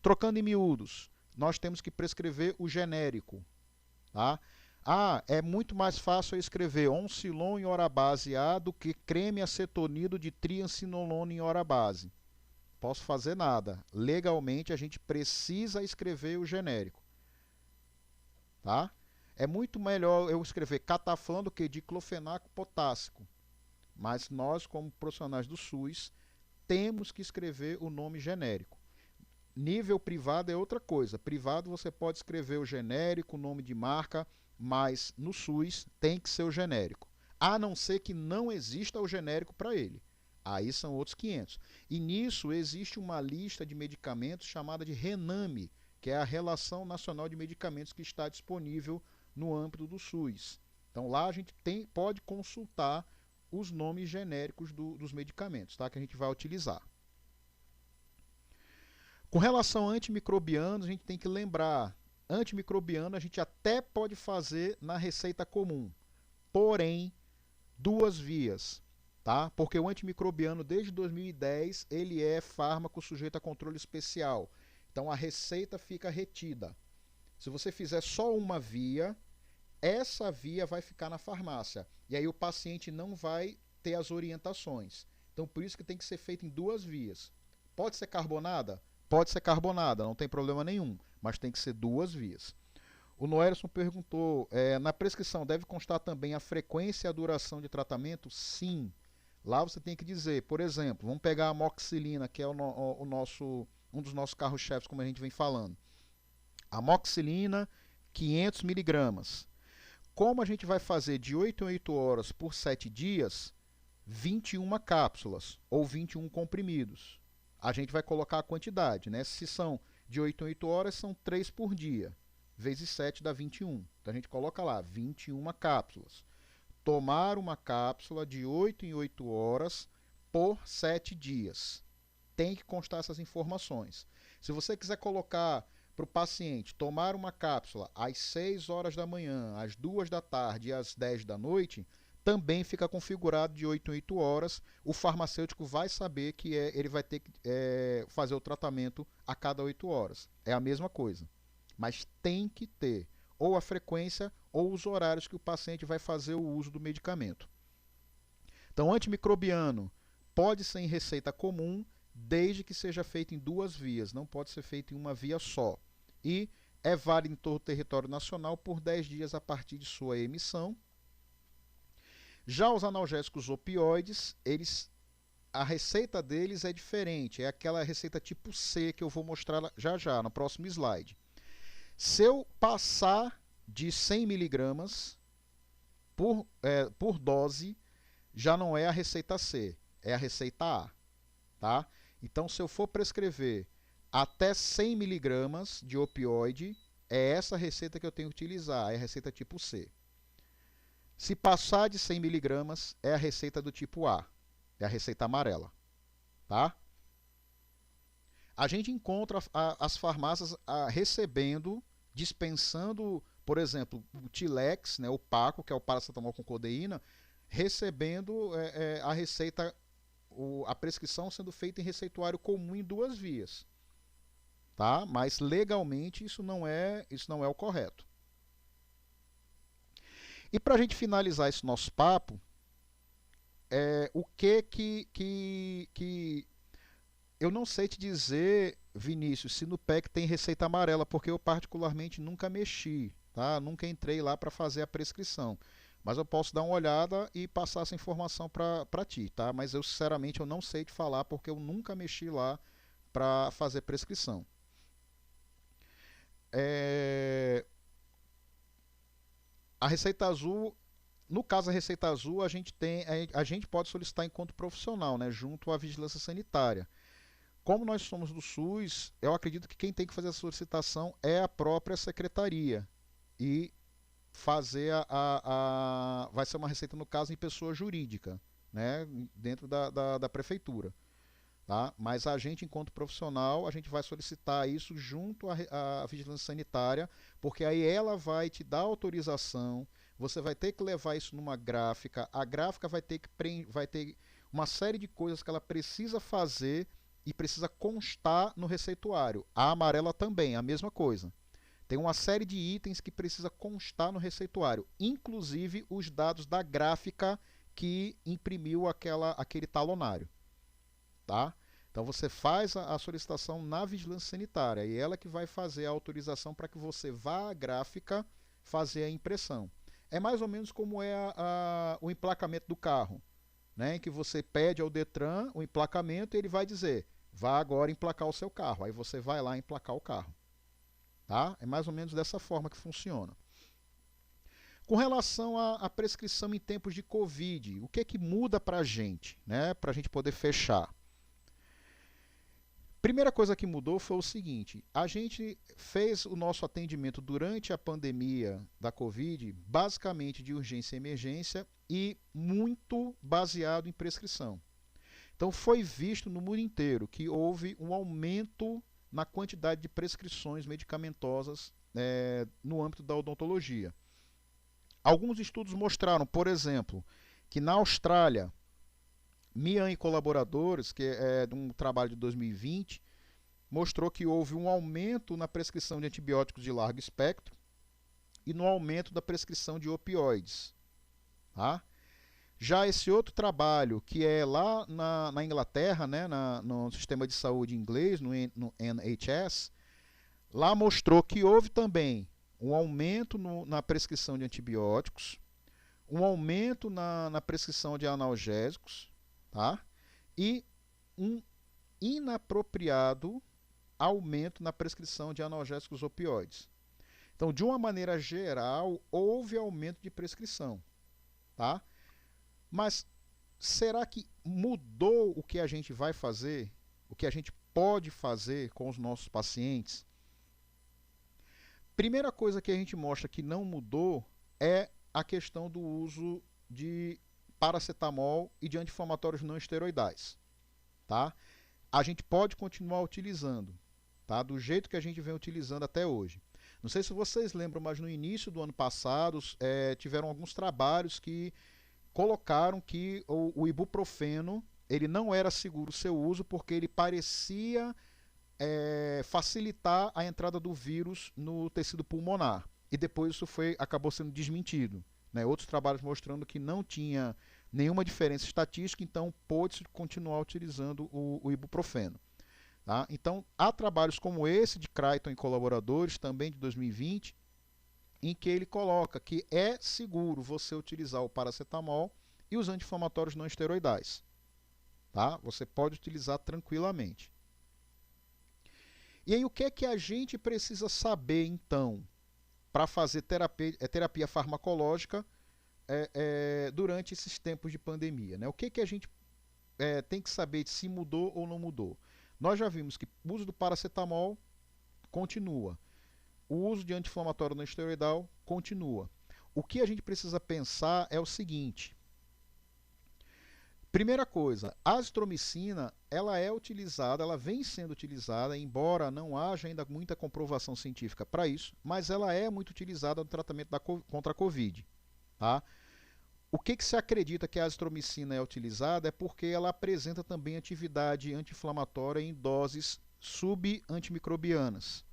Trocando em miúdos, nós temos que prescrever o genérico. Tá? É muito mais fácil eu escrever Oncilon em hora base A do que creme acetonido de triancinolona em hora base. Posso fazer nada. Legalmente, a gente precisa escrever o genérico. Tá? É muito melhor eu escrever cataflã do que diclofenaco potássico. Mas nós, como profissionais do SUS, temos que escrever o nome genérico. Nível privado é outra coisa. Privado você pode escrever o genérico, o nome de marca, mas no SUS tem que ser o genérico. A não ser que não exista o genérico para ele. Aí são outros 500. E nisso existe uma lista de medicamentos chamada de RENAME, que é a Relação Nacional de Medicamentos que está disponível no âmbito do SUS. Então lá a gente pode consultar os nomes genéricos dos medicamentos, tá? Que a gente vai utilizar. Com relação a antimicrobianos, a gente tem que lembrar, antimicrobiano a gente até pode fazer na receita comum, porém, 2 vias, tá? Porque o antimicrobiano, desde 2010, ele é fármaco sujeito a controle especial. Então a receita fica retida. Se você fizer só uma via, essa via vai ficar na farmácia. E aí o paciente não vai ter as orientações. Então por isso que tem que ser feito em 2 vias. Pode ser carbonada? Pode ser carbonada, não tem problema nenhum. Mas tem que ser 2 vias. O Noelson perguntou, na prescrição deve constar também a frequência e a duração de tratamento? Sim. Lá você tem que dizer, por exemplo, vamos pegar a amoxicilina, que é um dos nossos carros-chefes, como a gente vem falando. Amoxicilina, 500 miligramas. Como a gente vai fazer de 8 em 8 horas por 7 dias, 21 cápsulas ou 21 comprimidos. A gente vai colocar a quantidade, né? Se são de 8 em 8 horas, são 3 por dia. Vezes 7 dá 21. Então a gente coloca lá, 21 cápsulas. Tomar uma cápsula de 8 em 8 horas por 7 dias. Tem que constar essas informações. Se você quiser colocar para o paciente tomar uma cápsula às 6 horas da manhã, às 2 da tarde e às 10 da noite, também fica configurado de 8 em 8 horas. O farmacêutico vai saber que ele vai ter que fazer o tratamento a cada 8 horas. É a mesma coisa. Mas tem que ter ou a frequência ou os horários que o paciente vai fazer o uso do medicamento. Então, antimicrobiano pode ser em receita comum, desde que seja feito em 2 vias, não pode ser feito em uma via só. E é válido em todo o território nacional por 10 dias a partir de sua emissão. Já os analgésicos opioides, a receita deles é diferente, é aquela receita tipo C que eu vou mostrar já no próximo slide. Se eu passar de 100 miligramas por dose, já não é a receita C, é a receita A. Tá? Então, se eu for prescrever até 100 miligramas de opioide, é essa receita que eu tenho que utilizar, é a receita tipo C. Se passar de 100 miligramas, é a receita do tipo A, é a receita amarela. Tá? A gente encontra as farmácias recebendo, dispensando, por exemplo, o Tilex, né, o Paco, que é o paracetamol com codeína, recebendo a receita, a prescrição sendo feita em receituário comum em duas vias, tá? Mas legalmente isso não é o correto. E para a gente finalizar esse nosso papo, o que eu não sei te dizer, Vinícius, se no PEC tem receita amarela, porque eu particularmente nunca mexi, tá? Nunca entrei lá para fazer a prescrição. Mas eu posso dar uma olhada e passar essa informação para ti, tá? Mas eu sinceramente eu não sei te falar porque eu nunca mexi lá para fazer prescrição. É, a receita azul, no caso da receita azul, a gente pode solicitar enquanto profissional, né, junto à vigilância sanitária. Como nós somos do SUS, eu acredito que quem tem que fazer a solicitação é a própria secretaria e fazer vai ser uma receita no caso em pessoa jurídica, né, dentro da prefeitura. Tá? Mas a gente, enquanto profissional, a gente vai solicitar isso junto à vigilância sanitária, porque aí ela vai te dar autorização, você vai ter que levar isso numa gráfica, a gráfica vai ter uma série de coisas que ela precisa fazer e precisa constar no receituário. A amarela também, a mesma coisa. Tem uma série de itens que precisa constar no receituário, inclusive os dados da gráfica que imprimiu aquele talonário. Tá? Então você faz a solicitação na vigilância sanitária e ela que vai fazer a autorização para que você vá à gráfica fazer a impressão. É mais ou menos como é o emplacamento do carro, né? Em que você pede ao Detran o emplacamento e ele vai dizer, vá agora emplacar o seu carro. Aí você vai lá emplacar o carro. Tá? É mais ou menos dessa forma que funciona. Com relação à prescrição em tempos de Covid, o que é que muda para a gente, né? Para a gente poder fechar? Primeira coisa que mudou foi o seguinte: a gente fez o nosso atendimento durante a pandemia da Covid basicamente de urgência e emergência e muito baseado em prescrição. Então foi visto no mundo inteiro que houve um aumento na quantidade de prescrições medicamentosas no âmbito da odontologia. Alguns estudos mostraram, por exemplo, que na Austrália Mian e colaboradores, que é de um trabalho de 2020, mostrou que houve um aumento na prescrição de antibióticos de largo espectro e no aumento da prescrição de opioides. Tá? Já esse outro trabalho, que é lá na Inglaterra, né, no sistema de saúde inglês, no NHS, lá mostrou que houve também um aumento na prescrição de antibióticos, um aumento na prescrição de analgésicos, tá? E um inapropriado aumento na prescrição de analgésicos opioides. Então, de uma maneira geral, houve aumento de prescrição, tá? Mas será que mudou o que a gente vai fazer? O que a gente pode fazer com os nossos pacientes? Primeira coisa que a gente mostra que não mudou é a questão do uso de paracetamol e de anti-inflamatórios não esteroidais, tá? A gente pode continuar utilizando, tá? Do jeito que a gente vem utilizando até hoje. Não sei se vocês lembram, mas no início do ano passado tiveram alguns trabalhos que colocaram que o ibuprofeno ele não era seguro o seu uso porque ele parecia facilitar a entrada do vírus no tecido pulmonar. E depois isso acabou sendo desmentido. Né? Outros trabalhos mostrando que não tinha nenhuma diferença estatística, então pôde-se continuar utilizando o ibuprofeno. Tá? Então, há trabalhos como esse de Creighton e colaboradores, também de 2020, em que ele coloca que é seguro você utilizar o paracetamol e os anti-inflamatórios não esteroidais. Tá? Você pode utilizar tranquilamente. E aí, o que é que a gente precisa saber, então, para fazer terapia farmacológica durante esses tempos de pandemia? Né? O que é que a gente tem que saber de se mudou ou não mudou? Nós já vimos que o uso do paracetamol continua. O uso de anti-inflamatório não esteroidal continua. O que a gente precisa pensar é o seguinte. Primeira coisa, a azitromicina, ela é utilizada, ela vem sendo utilizada, embora não haja ainda muita comprovação científica para isso, mas ela é muito utilizada no tratamento contra a Covid. Tá? O que se acredita que a azitromicina é utilizada é porque ela apresenta também atividade anti-inflamatória em doses subantimicrobianas,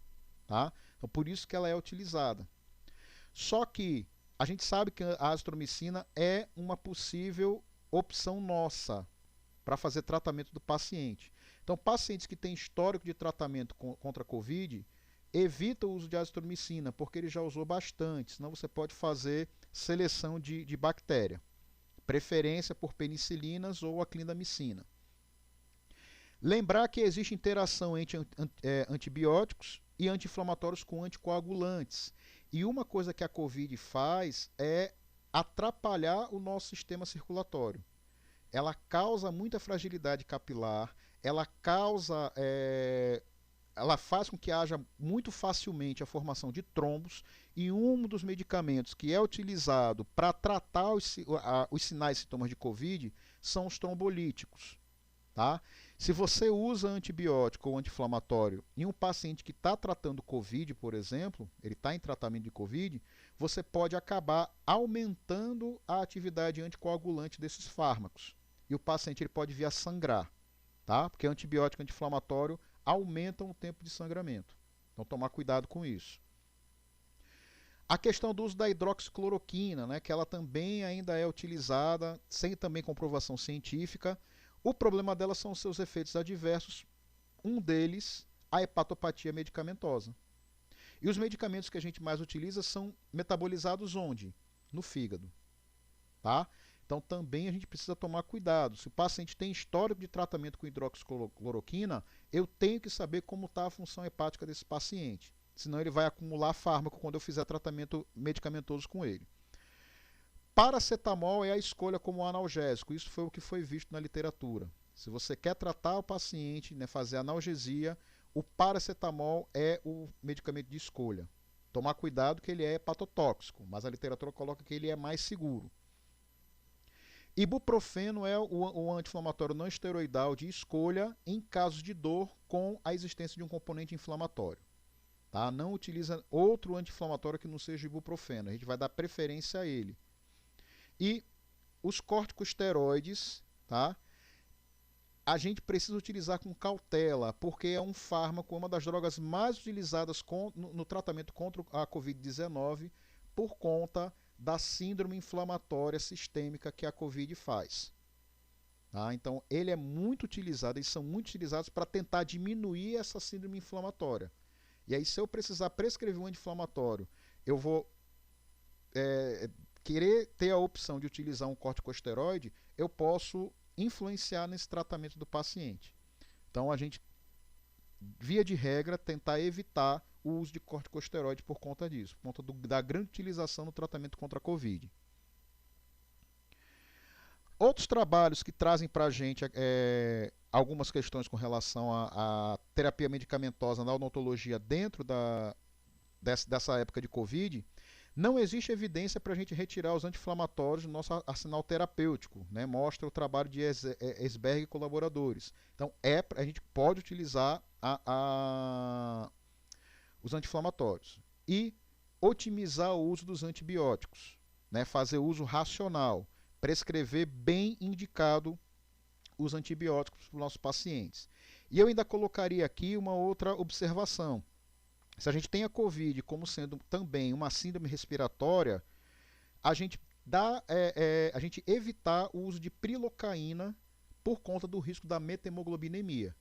tá? Então, por isso que ela é utilizada. Só que a gente sabe que a azitromicina é uma possível opção nossa para fazer tratamento do paciente. Então, pacientes que têm histórico de tratamento contra a COVID, evita o uso de azitromicina, porque ele já usou bastante, senão você pode fazer seleção de bactéria. Preferência por penicilinas ou a clindamicina. Lembrar que existe interação entre antibióticos e anti-inflamatórios com anticoagulantes. E uma coisa que a COVID faz é atrapalhar o nosso sistema circulatório. Ela causa muita fragilidade capilar, ela faz com que haja muito facilmente a formação de trombos, e um dos medicamentos que é utilizado para tratar os sinais e sintomas de COVID são os trombolíticos. Tá? Se você usa antibiótico ou anti-inflamatório em um paciente que está tratando COVID, por exemplo, ele está em tratamento de COVID, você pode acabar aumentando a atividade anticoagulante desses fármacos. E o paciente ele pode vir a sangrar, tá? Porque antibiótico e anti-inflamatório aumentam o tempo de sangramento. Então, tomar cuidado com isso. A questão do uso da hidroxicloroquina, né, que ela também ainda é utilizada, sem também comprovação científica. O problema dela são os seus efeitos adversos, um deles, a hepatopatia medicamentosa. E os medicamentos que a gente mais utiliza são metabolizados onde? No fígado. Tá? Então também a gente precisa tomar cuidado. Se o paciente tem histórico de tratamento com hidroxicloroquina, eu tenho que saber como está a função hepática desse paciente. Senão ele vai acumular fármaco quando eu fizer tratamento medicamentoso com ele. Paracetamol é a escolha como analgésico. Isso foi o que foi visto na literatura. Se você quer tratar o paciente, né, fazer analgesia, o paracetamol é o medicamento de escolha. Tomar cuidado que ele é hepatotóxico, mas a literatura coloca que ele é mais seguro. Ibuprofeno é o anti-inflamatório não esteroidal de escolha em casos de dor com a existência de um componente inflamatório. Tá? Não utiliza outro anti-inflamatório que não seja ibuprofeno. A gente vai dar preferência a ele. E os corticosteroides, tá? A gente precisa utilizar com cautela, porque é um fármaco, uma das drogas mais utilizadas no tratamento contra a Covid-19 por conta da síndrome inflamatória sistêmica que a Covid faz. Tá? Então, ele é muito utilizado, eles são muito utilizados para tentar diminuir essa síndrome inflamatória. E aí, se eu precisar prescrever um anti-inflamatório, eu vou querer ter a opção de utilizar um corticosteroide, eu posso influenciar nesse tratamento do paciente. Então, a gente, via de regra, tentar evitar o uso de corticosteroide por conta disso, por conta da grande utilização no tratamento contra a Covid. Outros trabalhos que trazem para a gente algumas questões com relação à terapia medicamentosa na odontologia dentro dessa época de Covid, não existe evidência para a gente retirar os anti-inflamatórios do nosso arsenal terapêutico, né? Mostra o trabalho de Esberg e colaboradores. Então, a gente pode utilizar os anti-inflamatórios e otimizar o uso dos antibióticos, né? Fazer uso racional, prescrever bem indicado os antibióticos para os nossos pacientes. E eu ainda colocaria aqui uma outra observação. Se a gente tem a COVID como sendo também uma síndrome respiratória, a gente evitar o uso de prilocaína por conta do risco da metemoglobinemia.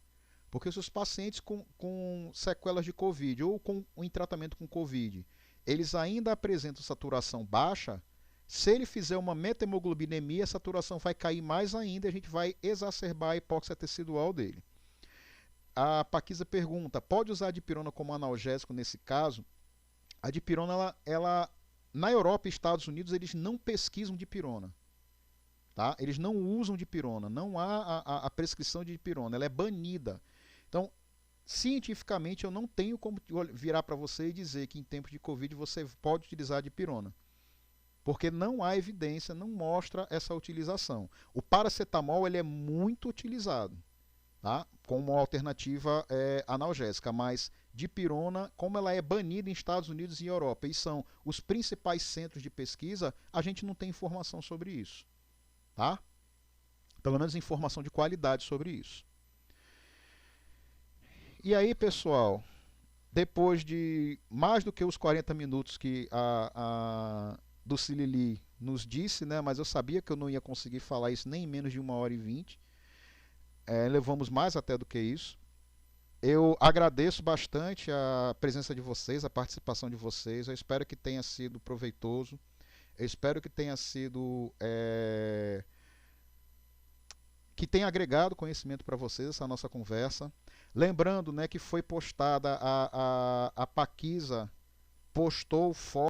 Porque se os pacientes com sequelas de COVID ou em tratamento com COVID, eles ainda apresentam saturação baixa, se ele fizer uma metemoglobinemia, a saturação vai cair mais ainda e a gente vai exacerbar a hipóxia tecidual dele. A Paquisa pergunta, pode usar a dipirona como analgésico nesse caso? A dipirona, na Europa e Estados Unidos, eles não pesquisam dipirona. Tá? Eles não usam dipirona, não há a prescrição de dipirona, ela é banida. Então, cientificamente, eu não tenho como virar para você e dizer que em tempos de Covid você pode utilizar a dipirona. Porque não há evidência, não mostra essa utilização. O paracetamol ele é muito utilizado, tá? Como alternativa analgésica, mas dipirona, como ela é banida em Estados Unidos e Europa, e são os principais centros de pesquisa, a gente não tem informação sobre isso, tá? Pelo menos informação de qualidade sobre isso. E aí, pessoal, depois de mais do que os 40 minutos que a do Silili nos disse, né, mas eu sabia que eu não ia conseguir falar isso nem em menos de 1h20, levamos mais até do que isso. Eu agradeço bastante a presença de vocês, a participação de vocês. Eu espero que tenha sido proveitoso. Eu espero que tenha sido que tenha agregado conhecimento para vocês essa nossa conversa. Lembrando, né, que foi postada a Paquisa postou foto